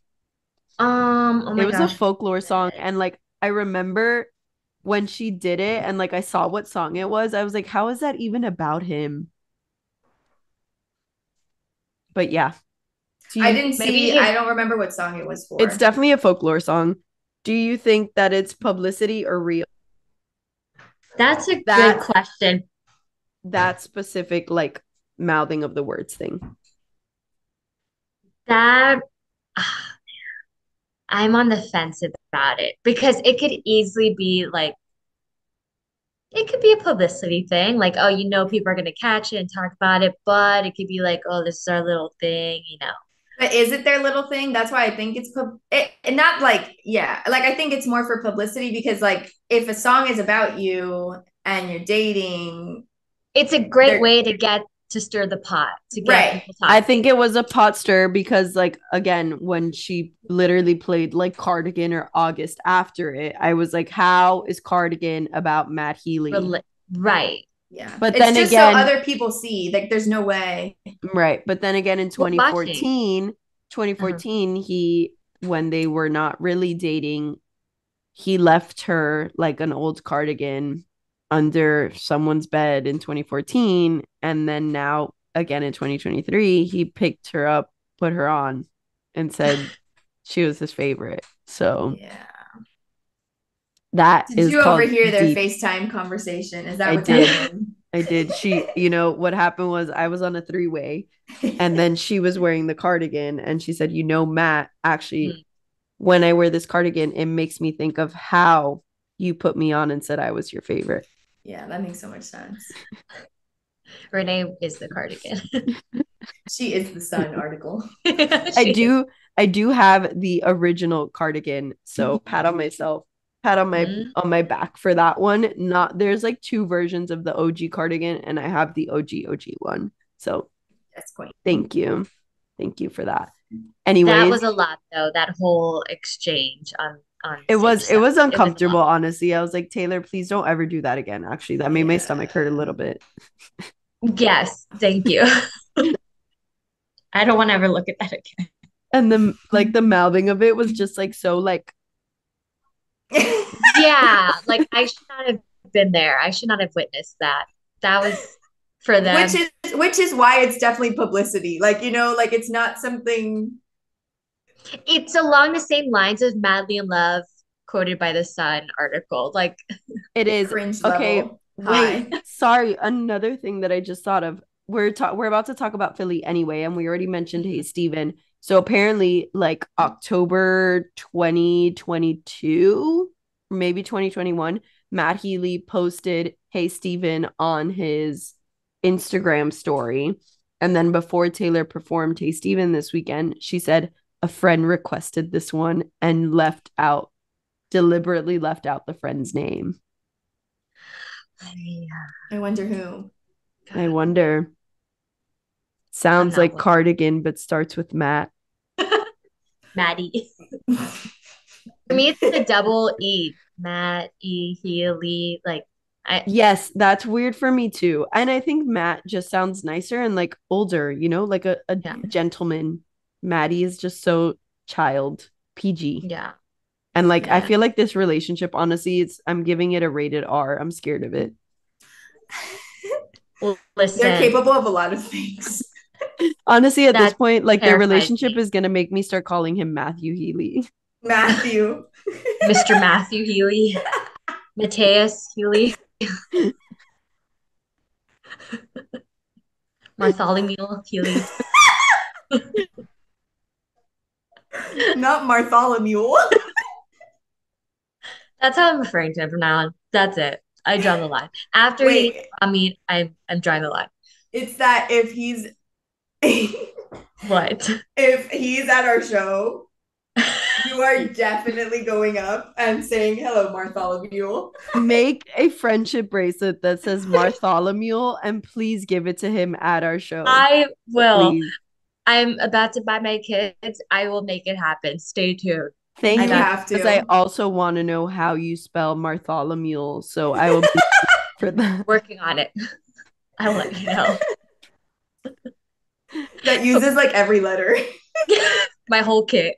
C: Oh my
A: It was
C: gosh.
A: a folklore song, and like I remember when she did it, and like I saw what song it was. I was like, "How is that even about him?" But yeah,
B: I didn't
C: Maybe
B: see. I don't remember what song it was for.
A: it's definitely a folklore song. Do you think that it's publicity or real?
C: That's a
A: That-
C: good question.
A: That specific like mouthing of the words thing.
C: That I'm on the fence about it because it could easily be like it could be a publicity thing, like, oh, people are gonna catch it and talk about it, but it could be like, oh, this is our little thing.
B: But is it their little thing? That's why I think it's not like, yeah, like I think it's more for publicity because like if a song is about you and you're dating,
C: It's a great way to stir the pot, to get
B: Right.
C: people talking.
A: I think it was a pot stir because like again, when she literally played like Cardigan or August after it, I was like, how is Cardigan about Matt Healy?
C: Right.
B: yeah.
A: But
B: It's
A: then
B: just
A: again,
B: so other people see, like there's no way.
A: right. But then again in
C: Watching.
A: 2014, he, when they were not really dating, he left her like an old cardigan under someone's bed in 2014. And then now again in 2023, he picked her up, put her on, and said she was his favorite. So
B: Yeah.
A: that
B: Did
A: is
B: you
A: called
B: overhear their
A: deep.
B: FaceTime conversation? Is that
A: I
B: what's
A: did.
B: happening?
A: I did. She, what happened was I was on a three-way and then she was wearing the cardigan and she said, Matt, actually, when I wear this cardigan, it makes me think of how you put me on and said I was your favorite.
B: Yeah, that makes so much sense.
C: Renee is the cardigan.
B: She is the Sun article.
A: I do have the original cardigan, so pat on my back for that one. Not there's like two versions of the OG cardigan, and I have the OG one. So
B: that's quaint.
A: Thank you for that. Anyway,
C: that was a lot though. That whole exchange on
A: it was uncomfortable. Honestly, I was like, Taylor, please don't ever do that again. Actually, that made my stomach hurt a little bit.
C: Yes, thank you. I don't want to ever look at that again.
A: And the mouthing of it was just like so like
C: Yeah, like I should not have been there. I should not have witnessed that. That was for
B: which
C: them.
B: is why it's definitely publicity. Like, like it's not something.
C: It's along the same lines of Madly in Love, quoted by the Sun article. Like,
A: it is.
B: Cringe
A: Okay,
B: level
A: wait.
B: high.
A: Sorry, another thing that I just thought of. We're about to talk about Philly anyway, and we already mentioned Hey Steven. So apparently, like October 2022, maybe 2021, Matt Healy posted Hey Steven on his Instagram story. And then before Taylor performed Hey Steven this weekend, she said a friend requested this one and deliberately left out the friend's name.
B: I wonder who.
A: I wonder.
C: I'm
A: Sounds
C: not
A: like
C: one.
A: Cardigan, but starts with Matt.
C: Maddie. For me, it's the double E. Matt E. Healy. Like, I,
A: Yes, that's weird for me too. And I think Matt just sounds nicer and like older, like a
C: yeah,
A: gentleman. Maddie is just so child, PG.
C: yeah,
A: And like I
C: yeah.
A: feel like this relationship, honestly, I'm giving it a rated R. I'm scared of it.
C: Well,
B: They're
C: listen,
B: capable of a lot of things.
A: Honestly, at this
C: that
A: point, like their
C: terrifies
A: relationship
C: me.
A: is gonna make me start calling him Matthew Healy.
B: Matthew.
C: Mr. Matthew Healy, Matthias Healy, Bartholomew Healy.
B: Not Bartholomew.
C: That's how I'm referring to him from now on. That's it. I draw the line. After he,
B: Wait,
C: I mean, I'm drawing the line.
B: it's that if he's
C: What?
B: if he's at our show, you are definitely going up and saying hello, Bartholomew.
A: Make a friendship bracelet that says Bartholomew and please give it to him at our show.
C: I will.
A: Please.
C: I'm about to buy my kids. I will make it happen. Stay tuned. I
A: Thank
B: You
A: you.
C: got
B: have
A: Because I
B: to.
A: also want to know how you spell Bartholomew. So I will be for that.
C: working on it. I'll let you know.
B: That uses like every letter.
C: My whole kit.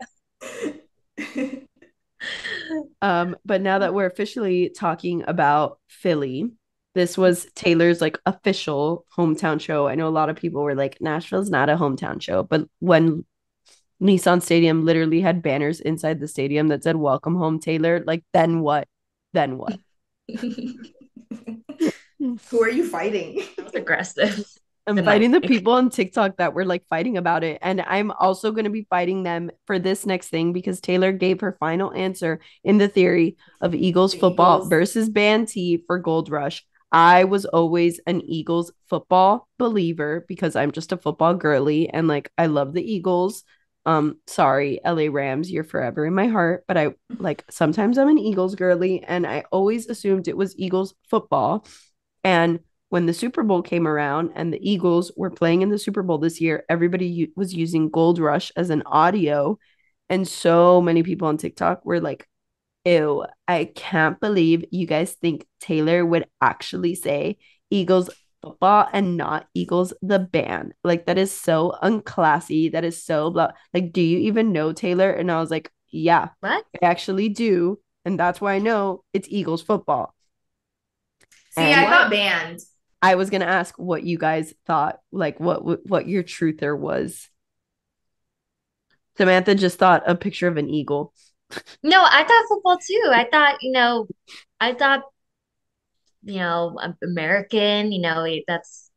A: But now that we're officially talking about Philly, this was Taylor's like official hometown show. I know a lot of people were like, Nashville's not a hometown show, but when Nissan Stadium literally had banners inside the stadium that said "Welcome home, Taylor." Like, then what? Then what?
B: Who are you fighting?
C: That was aggressive.
A: I'm
C: In my
A: fighting the
C: opinion.
A: people on TikTok that were like fighting about it. And I'm also going to be fighting them for this next thing because Taylor gave her final answer in the theory of Eagles
B: The
A: football
B: Eagles.
A: versus Band T for Gold Rush. I was always an Eagles football believer because I'm just a football girly and like I love the Eagles. Sorry, LA Rams, you're forever in my heart, but I like sometimes I'm an Eagles girly and I always assumed it was Eagles football. And when the Super Bowl came around and the Eagles were playing in the Super Bowl this year, everybody was using Gold Rush as an audio. And so many people on TikTok were like, ew, I can't believe you guys think Taylor would actually say Eagles football and not Eagles the band. Like, that is so unclassy. That is so blah. Like, do you even know Taylor? And I was like, yeah,
C: What?
A: I actually do. And that's why I know it's Eagles football.
B: See,
A: And
B: I
C: What?
B: got banned.
A: I was gonna ask what you guys thought, like what your truther was. Samantha just thought a picture of an eagle.
C: No, I thought football too. I thought, American, that's,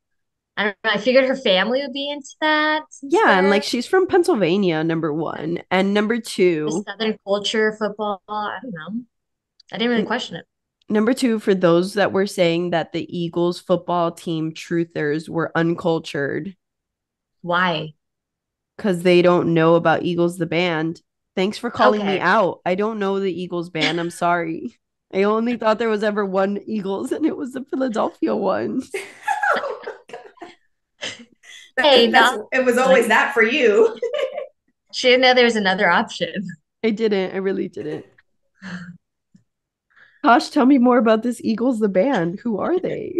C: I don't know. I figured her family would be into that since
A: Yeah, and like
C: they're
A: she's from Pennsylvania, number
C: yeah,
A: one, and number
C: the
A: two,
C: Southern culture, football. I don't know. I didn't really
A: n-
C: question it.
A: number two for those that were saying that the Eagles football team truthers were uncultured
C: Why?
A: because they don't know about Eagles the band. Thanks for calling me
C: Okay.
A: out. I don't know the Eagles band. I'm sorry. I only thought there was ever one Eagles, and it was the Philadelphia one.
C: Hey,
B: That's
C: not
B: it was
C: like
B: always that for you.
C: she didn't know there was another option.
A: I didn't. I really didn't. Tosh, tell me more about this Eagles the band. Who are they?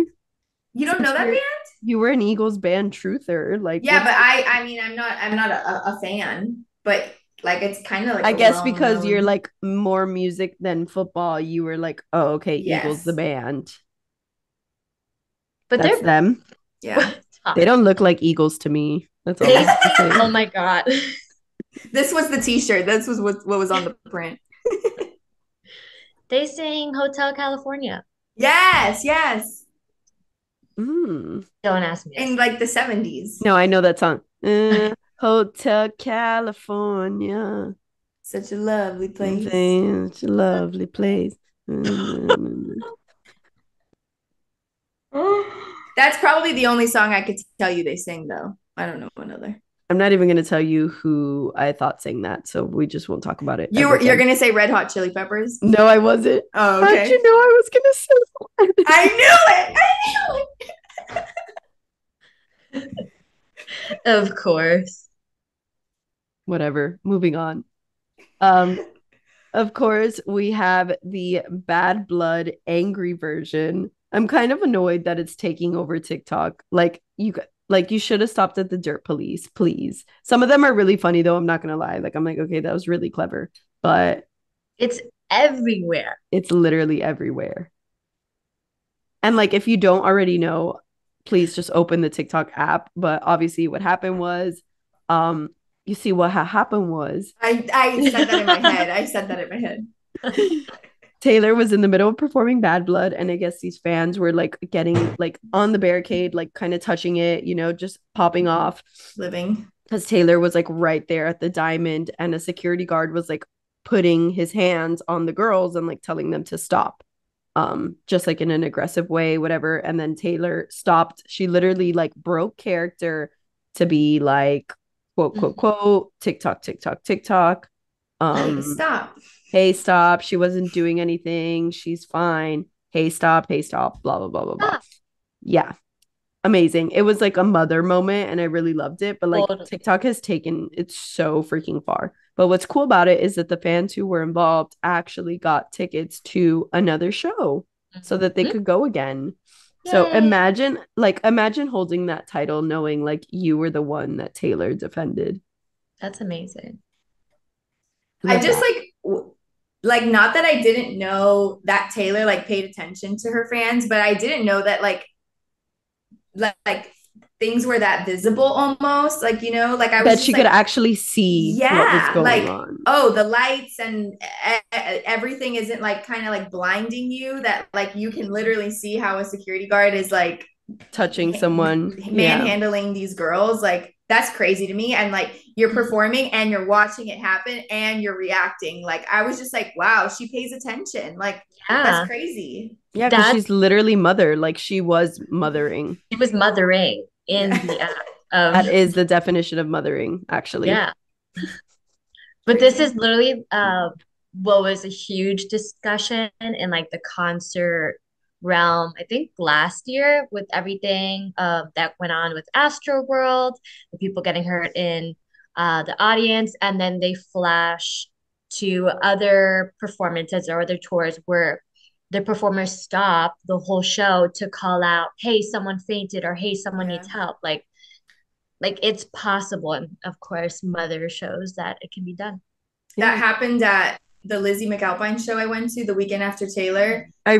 B: You don't know
A: Since
B: that band?
A: you were an Eagles band truther, like
B: Yeah,
A: what's
B: but
A: the
B: I mean I'm not a fan, but like it's kind of like
A: I
B: a
A: guess because you're
B: well-known.
A: like more music than football, you were like, oh, okay, Eagles the
B: Yes.
A: band.
C: But
A: That's
C: they're
A: them.
B: Yeah.
A: They don't look like Eagles to me. That's all I
C: they
A: have to
C: sing.
A: say.
C: Oh my God.
B: This was the t-shirt. This was what was on the print.
C: They sing Hotel California.
B: Yes, yes.
A: Mm.
C: Don't ask me
B: In
C: this.
B: like the 70s.
A: No, I know that song. Hotel California.
B: Such a lovely place.
A: Such a lovely place.
B: That's probably the only song I could tell you they sing though. I don't know another.
A: I'm not even going to tell you who I thought sang that, so we just won't talk about it ever
B: You're
A: again.
B: gonna say Red Hot Chili Peppers?
A: No, I wasn't.
B: Oh,
A: How'd
B: okay.
A: you know I was going to say that?
B: I knew it. I knew it.
C: Of course.
A: Whatever. Moving on. Of course, we have the bad blood angry version. I'm kind of annoyed that it's taking over TikTok. Like you should have stopped at the dirt police, please. Some of them are really funny though, I'm not gonna lie. Like I'm like, okay, that was really clever, but
C: It's everywhere.
A: it's literally everywhere. And like if you don't already know, please just open the TikTok app. But obviously what happened was you see what happened was
B: I said that in my head. I said that in my head.
A: Taylor was in the middle of performing Bad Blood, and I guess these fans were like getting like on the barricade, like kind of touching it, just popping off.
B: Living.
A: Because Taylor was like right there at the diamond, and a security guard was like putting his hands on the girls and like telling them to stop. Just like in an aggressive way, whatever. And then Taylor stopped. She literally like broke character to be like, quote, quote, quote, TikTok, TikTok, TikTok.
B: Hey, stop.
A: Hey, stop. She wasn't doing anything. She's fine. Hey, stop. Hey, stop. Blah, blah, blah, blah, blah. Yeah. Amazing. It was like a mother moment and I really loved it. But like
C: Totally.
A: TikTok has taken it so freaking far. But what's cool about it is that the fans who were involved actually got tickets to another show so that they
C: Mhm.
A: could go again. So
C: Yay.
A: imagine holding that title knowing like you were the one that Taylor defended.
C: That's amazing.
B: I just like not that I didn't know that Taylor like paid attention to her fans, but I didn't know that like things were that visible almost. Like, like I was
A: that
B: just
A: she could
B: like,
A: actually see what was
B: yeah,
A: going
B: like,
A: on.
B: oh, the lights and everything isn't like kind of like blinding you, that like you can literally see how a security guard is like
A: Touching someone. Yeah.
B: manhandling these girls. Like that's crazy to me. And like you're performing and you're watching it happen and you're reacting. Like I was just like, wow, she pays attention. Like that's
C: Yeah.
B: crazy.
A: Yeah, because
C: That
A: she's literally mother. Like she was mothering.
C: she was mothering in
B: Yeah.
C: the act
A: That
C: of
A: is the definition of mothering, actually.
C: yeah. But this is literally what was a huge discussion in like the concert realm, I think last year with everything that went on with Astro World, the people getting hurt in the audience, and then they flash to other performances or other tours where the performers stop the whole show to call out, hey, someone fainted, or hey, someone
B: Yeah.
C: needs help. Like it's possible. And of course, Mother shows that it can be done.
B: That happened at the Lizzie McAlpine show I went to the weekend after Taylor.
A: I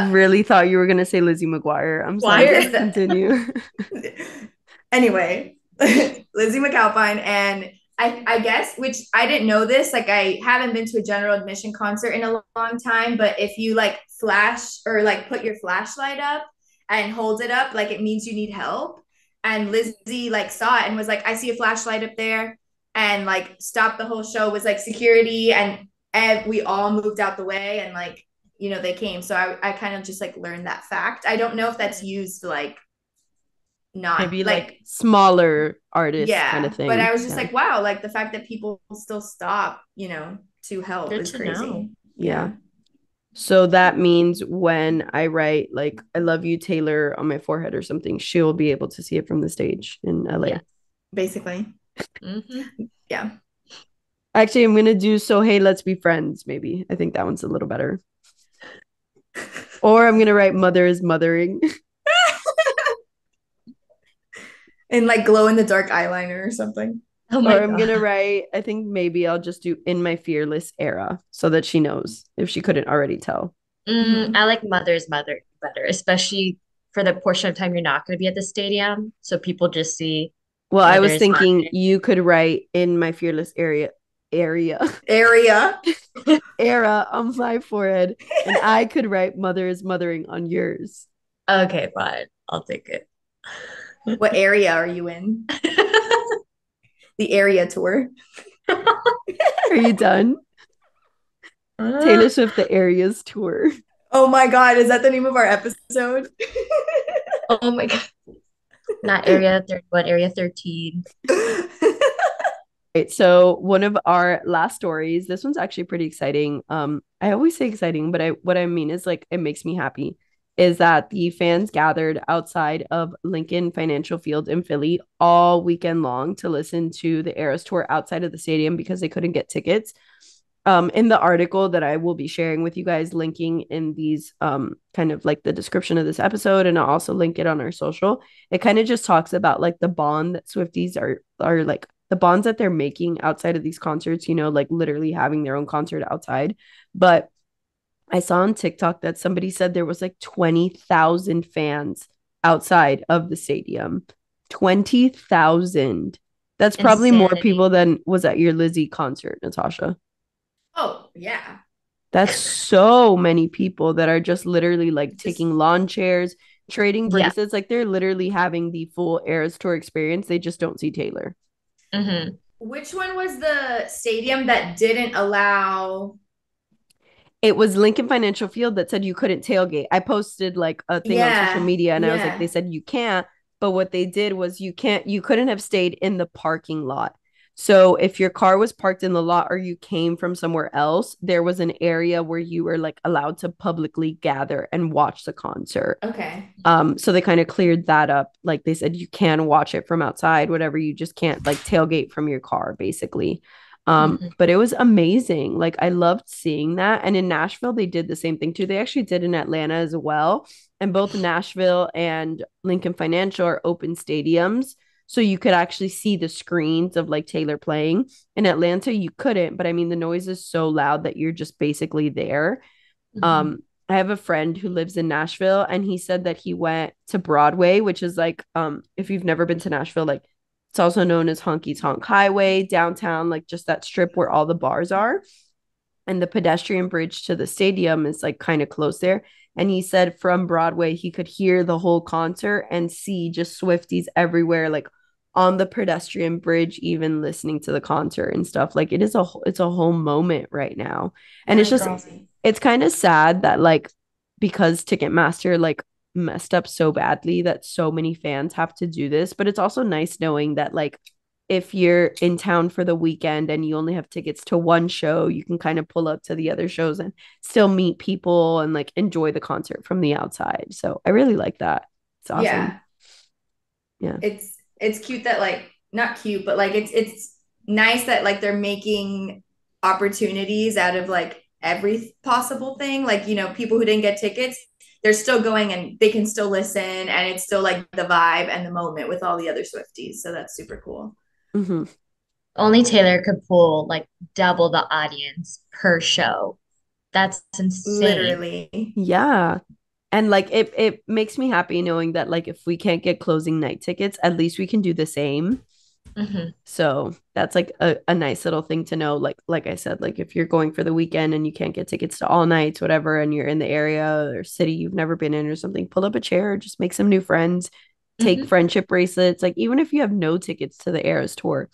A: really thought you were gonna say Lizzie McGuire. I'm sorry.
C: Choir.
A: Continue.
B: Anyway, Lizzie McAlpine, and I guess, which I didn't know this, like I haven't been to a general admission concert in a long time, but if you like flash or like put your flashlight up and hold it up, like it means you need help. And Lizzie like saw it and was like, I see a flashlight up there, and like stopped the whole show, was like security, and we all moved out the way, and like, they came. So I kind of just like learned that fact. I don't know if that's used like not
A: Maybe like smaller artists kind
B: yeah,
A: of thing.
B: but I was just like, wow, like the fact that people still stop, to help
C: Good
B: is
C: to
B: crazy.
C: know.
A: Yeah. So that means when I write like I love you, Taylor, on my forehead or something, she'll be able to see it from the stage in LA.
C: Yeah.
B: Basically. Yeah.
A: Actually, I'm gonna do so hey, let's be friends, maybe. I think that one's a little better. Or I'm gonna write mother is mothering.
B: And like glow in the dark eyeliner or something.
C: Oh my
A: Or I'm gonna
C: God.
A: write, I think maybe I'll just do in my fearless era so that she knows if she couldn't already tell.
B: Mhm.
C: I like mother's mother better, especially for the portion of time you're not going to be at the stadium. So people just see
A: Well, I was
C: mother's
A: thinking
C: mother.
A: you could write in my fearless area
B: Area.
A: era on my forehead, and I could write mother is mothering on yours.
C: Okay, fine. I'll take it.
B: What area are you in? The area tour.
A: Are you done? Taylor Swift, the areas tour.
B: Oh my God, is that the name of our episode?
C: Oh my God. Not area third, what area 13?
A: Right, so one of our last stories, this one's actually pretty exciting. I always say exciting, but what I mean is like it makes me happy, is that the fans gathered outside of Lincoln Financial Field in Philly all weekend long to listen to the Eras Tour outside of the stadium because they couldn't get tickets. In the article that I will be sharing with you guys, linking in these kind of like the description of this episode, and I'll also link it on our social. It kind of just talks about like the bond that Swifties are like the bonds that they're making outside of these concerts, you know, like literally having their own concert outside. But I saw on TikTok that somebody said there was like 20,000 fans outside of the stadium. 20,000. That's probably more
C: Insanity.
A: people than was at your Lizzie concert, Natasha.
B: Oh, yeah.
A: That's so many people that are just literally like
B: Just
A: taking lawn chairs, trading
C: Yeah.
A: bracelets. Like they're literally having the full Eras Tour experience. They just don't see Taylor.
C: hmm
B: which one was the stadium that didn't allow?
A: It was Lincoln Financial Field that said you couldn't tailgate. I posted like a thing on social
B: Yeah,
A: media and I was like, they
B: yeah.
A: said you can't. But what they did was you couldn't have stayed in the parking lot. So if your car was parked in the lot or you came from somewhere else, there was an area where you were like allowed to publicly gather and watch the concert.
B: Okay.
A: So they kind of cleared that up. Like they said, you can watch it from outside, whatever. You just can't like tailgate from your car, basically.
C: hmm
A: But it was amazing. Like I loved seeing that. And in Nashville, they did the same thing too. They actually did in Atlanta as well. And both Nashville and Lincoln Financial are open stadiums. So you could actually see the screens of like Taylor playing. In Atlanta, you couldn't, but I mean the noise is so loud that you're just basically there.
C: hmm
A: um I have a friend who lives in Nashville and he said that he went to Broadway, which is like if you've never been to Nashville, like it's also known as Honky Tonk Highway downtown, like just that strip where all the bars are, and the pedestrian bridge to the stadium is like kind of close there. And he said from Broadway he could hear the whole concert and see just Swifties everywhere, like on the pedestrian bridge, even listening to the concert and stuff. Like it's a whole moment right now. And it's
B: That's
A: just
B: crazy.
A: it's kind of sad that like because Ticketmaster like messed up so badly that so many fans have to do this, but it's also nice knowing that like if you're in town for the weekend and you only have tickets to one show, you can kind of pull up to the other shows and still meet people and like enjoy the concert from the outside. So I really like that. It's awesome.
B: Yeah.
A: Yeah.
B: It's cute that like not cute, but like it's nice that like they're making opportunities out of like every possible thing. Like, people who didn't get tickets, they're still going and they can still listen and it's still like the vibe and the moment with all the other Swifties. So that's super cool.
A: Mm-hmm.
C: Only Taylor could pull like double the audience per show. That's insane.
B: Literally.
A: Yeah. And like it makes me happy knowing that like if we can't get closing night tickets, at least we can do the same.
C: hmm
A: So that's like a nice little thing to know. Like I said, like if you're going for the weekend and you can't get tickets to all nights, whatever, and you're in the area or city you've never been in or something, pull up a chair, just make some new friends, take
C: hmm
A: friendship bracelets. Like even if you have no tickets to the Eras tour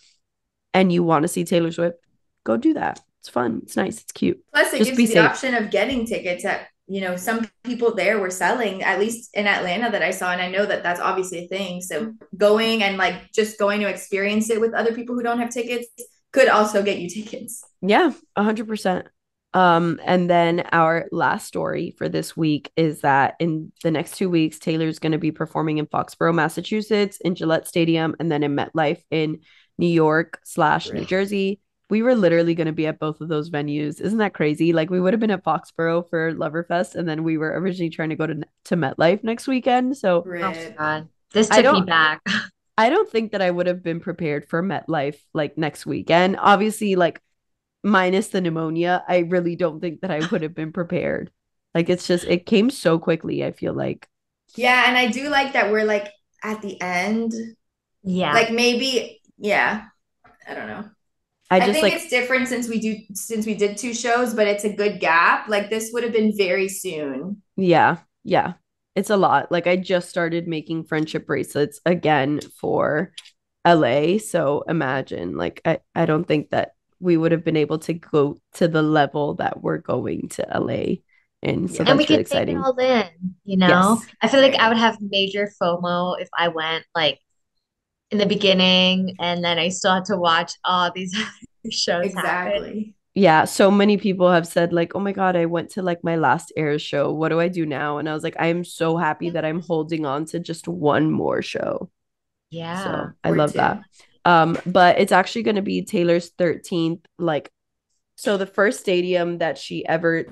A: and you want to see Taylor Swift, go do that. It's fun. It's nice. It's cute.
B: Plus, it
A: Just
B: gives
A: be
B: you the
A: safe.
B: option of getting tickets at, some people there were selling, at least in Atlanta that I saw. And I know that that's obviously a thing. So going and like just going to experience it with other people who don't have tickets could also get you tickets.
A: Yeah, 100%. And then our last story for this week is that in the next 2 weeks, Taylor's going to be performing in Foxborough, Massachusetts, in Gillette Stadium, and then in MetLife in New York slash New Jersey. We were literally going to be at both of those venues. Isn't that crazy? Like we would have been at Foxborough for Loverfest, and then we were originally trying to go to MetLife next weekend. So
C: Oh my
B: Rip.
C: God. This
A: I
C: took me
A: don't
C: back.
A: I don't think that I would have been prepared for MetLife like next weekend. Obviously, like minus the pneumonia, I really don't think that I would have been prepared. Like it's just it came so quickly, I feel like.
B: Yeah, and I do like that we're like at the end.
C: Yeah.
B: Like maybe, yeah, I don't know.
A: I
B: I
A: just
B: think
A: like
B: it's different since we did two shows, but it's a good gap. Like this would have been very soon.
A: yeah, yeah. It's a lot. Like I just started making friendship bracelets again for LA, so imagine like I don't think that we would have been able to go to the level that we're going to LA, and so
C: And we
B: Yeah.
A: that's really
C: can take it
A: exciting.
C: all in, you know?
A: Yes.
C: I feel like I would
B: Right.
C: have major FOMO if I went like in the beginning and then I still had to watch all these other shows happen.
B: Exactly.
A: Yeah, so many people have said like, "Oh my God, I went to like my last air show. What do I do now?" And I was like, I am so happy that I'm holding on to just one more show.
C: Yeah.
A: So I
B: Or
A: love that.
B: two.
A: But it's actually going to be Taylor's 13th. Like, so the first stadium that she ever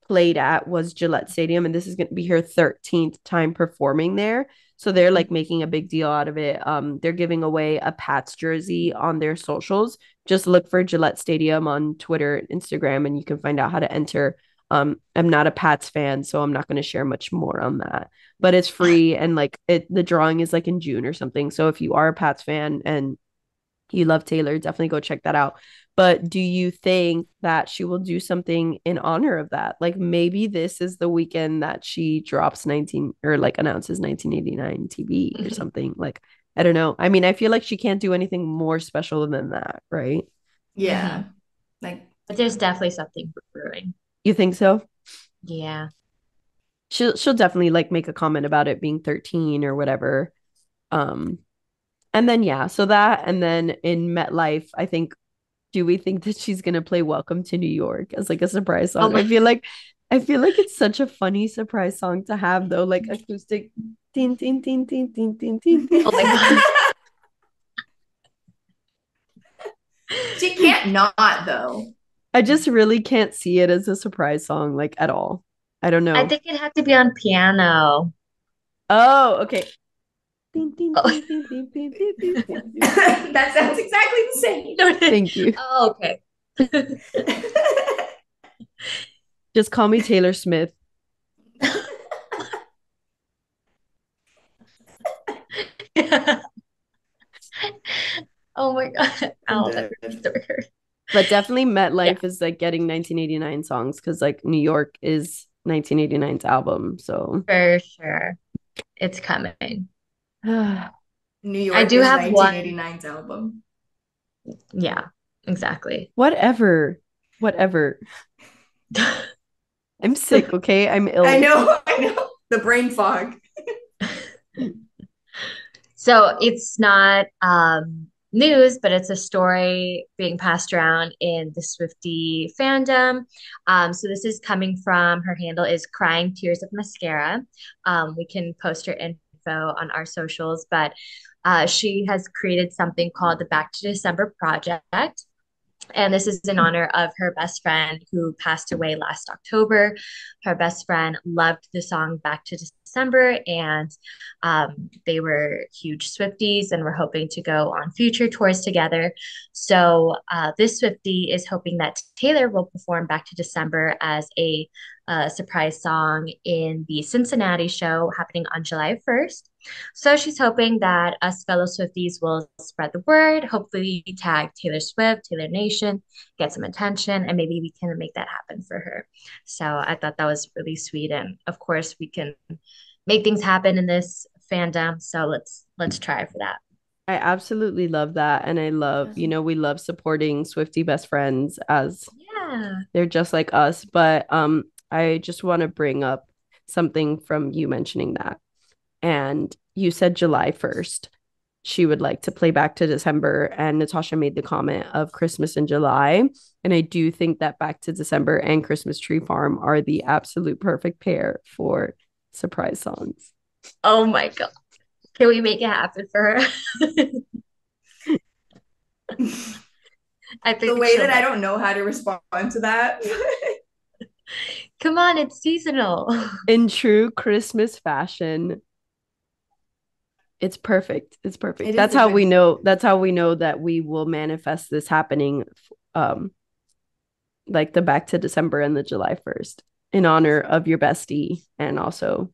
A: played at was Gillette Stadium, and this is going to be her 13th time performing there. So they're like making a big deal out of it. They're giving away a Pats jersey on their socials. Just look for Gillette Stadium on Twitter and Instagram, and you can find out how to enter. I'm not a Pats fan, so I'm not going to share much more on that. But it's free, and like the drawing is like in June or something. So if you are a Pats fan and you love Taylor, definitely go check that out. But do you think that she will do something in honor of that? Like maybe this is the weekend that she drops 19 or like announces 1989 TV or something. Like, I don't know. I mean, I feel like she can't do anything more special than that, right?
B: Yeah.
C: Hmm.
B: Like,
C: But there's definitely something brewing.
A: You think so?
C: Yeah.
A: She'll definitely like make a comment about it being 13 or whatever. Um, and then yeah, so that and then in MetLife, I think do we think that she's gonna play Welcome to New York as like a surprise
C: Oh
A: song?
C: my,
A: I feel like it's such a funny surprise song to have though, like acoustic tin tin tin tin tin tin tin tin.
C: oh my God.
B: she can't not though.
A: I just really can't see it as a surprise song like at all. I don't
C: I
A: know.
C: think it had to be on piano.
A: Oh, okay. Tin tin
C: Oh,
A: tin tin tin tin tin tin tin tin.
B: That sounds exactly the same.
A: Thank you.
C: oh okay.
A: Just call me Taylor Smith.
C: Oh my God.
B: I'm
C: Ow, that
B: dead.
C: really hurt.
A: But definitely
C: Yeah,
A: MetLife is like getting 1989 songs because like New York is 1989's album. So
C: for sure. It's coming.
B: New
C: I
B: York
C: do
B: is
C: have one.
B: 1989's album.
C: Yeah, exactly.
A: whatever. Whatever. I'm sick, okay? I'm ill.
B: I know. The brain fog.
C: So it's not news, but it's a story being passed around in the Swiftie fandom. So this is coming from her handle is Crying Tears of Mascara. We can post her info on our socials, but she has created something called the Back to December Project. And this is in honor of her best friend who passed away last October. Her best friend loved the song Back to December, and they were huge Swifties and were hoping to go on future tours together. So, this Swiftie is hoping that Taylor will perform Back to December as a surprise song in the Cincinnati show happening on July 1st. So she's hoping that us fellow Swifties will spread the word, hopefully tag Taylor Swift, Taylor Nation, get some attention, and maybe we can make that happen for her. So I thought that was really sweet. And of course, we can make things happen in this fandom. So let's try for that.
A: I absolutely love that. And I love, we love supporting Swiftie best friends as
C: Yeah.
A: they're just like us. But I just want to bring up something from you mentioning that. And you said July 1st. She would like to play Back to December. And Natasha made the comment of Christmas in July. And I do think that Back to December and Christmas Tree Farm are the absolute perfect pair for surprise songs.
C: Oh my God. Can we make it happen for her? I
B: The
C: think
B: way
C: she'll
B: that I
C: like
B: don't know how to respond to that.
C: it. Come on, it's seasonal.
A: In true Christmas fashion, It's perfect. It's perfect.
B: It is
A: That's
B: a
A: how
B: good
A: we
B: thing.
A: know. That's how we know that we will manifest this happening, um, like the back to December and the July 1st in honor of your bestie and also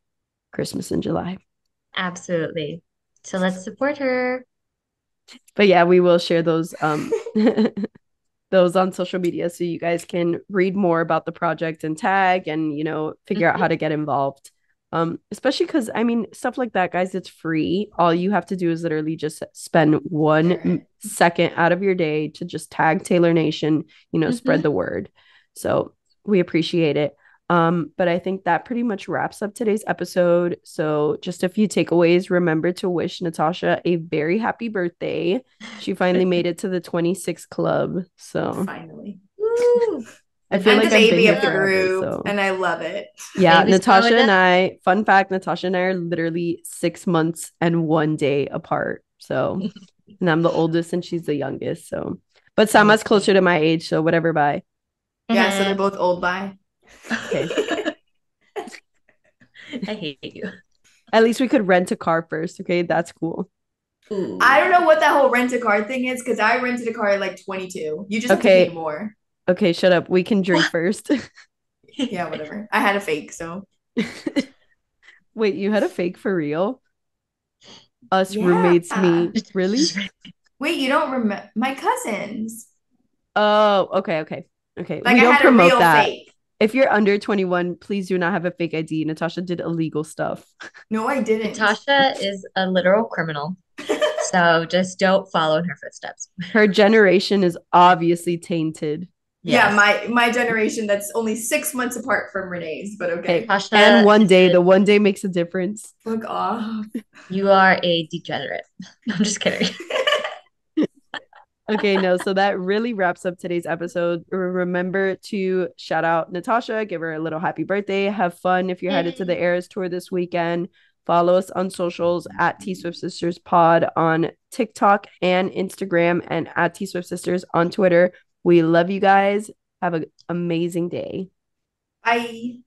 A: Christmas in July.
C: Absolutely. So let's support her.
A: But yeah, we will share those those on social media so you guys can read more about the project and tag and figure out how to get involved. Especially because I mean stuff like that, guys, it's free. All you have to do is literally just spend one second out of your day to just tag Taylor Nation, spread the word. So we appreciate it. But I think that pretty much wraps up today's episode. So just a few takeaways. Remember to wish Natasha a very happy birthday. She finally made it to the 26 club. So
B: Finally.
C: Woo!
A: I feel
B: I'm
A: like
B: the
A: I've been
B: baby
A: here
B: of the
A: forever.
B: group,
A: So
B: and I love it.
A: yeah,
C: Baby's
A: Natasha
C: growing
A: and
C: up.
A: I, fun fact, Natasha and I are literally 6 months and 1 day apart. So, and I'm the oldest and she's the youngest. So, but Sama's closer to my age. So, whatever, bye.
B: Yeah, so they're both old by.
A: Okay.
C: I hate you.
A: At least we could rent a car first. Okay. That's cool.
C: Ooh.
B: I don't know what that whole rent a car thing is because I rented a car at like 22. You just have to pay
A: Okay.
B: more.
A: Okay. Shut up. We can drink first.
B: Yeah, whatever. I had a fake, so.
A: Wait, you had a fake for real? Us
B: Yeah.
A: roommates, me. Really?
B: Wait, you don't remember my cousins?
A: Oh, okay. Okay. Okay.
B: Like
A: We
B: I
A: don't
B: had a
A: promote
B: real
A: that.
B: fake.
A: If you're under 21, please do not have a fake ID. Natasha did illegal stuff.
B: No, I didn't.
C: Natasha is a literal criminal. So just don't follow in her footsteps.
A: Her generation is obviously tainted.
B: Yeah,
C: Yes.
B: my generation that's only 6 months apart from Renee's, but okay.
A: Hey,
C: Natasha
A: and one
C: is
A: day, the one day makes a difference.
B: Fuck off.
C: you are a degenerate. I'm just kidding.
A: Okay, no, so that really wraps up today's episode. Remember to shout out Natasha, give her a little happy birthday. Have fun if you're headed to the Eras Tour this weekend. Follow us on socials at T.Swift Sisters Pod on TikTok and Instagram, and at T.Swift Sisters on Twitter. We love you guys. Have an amazing day.
B: Bye.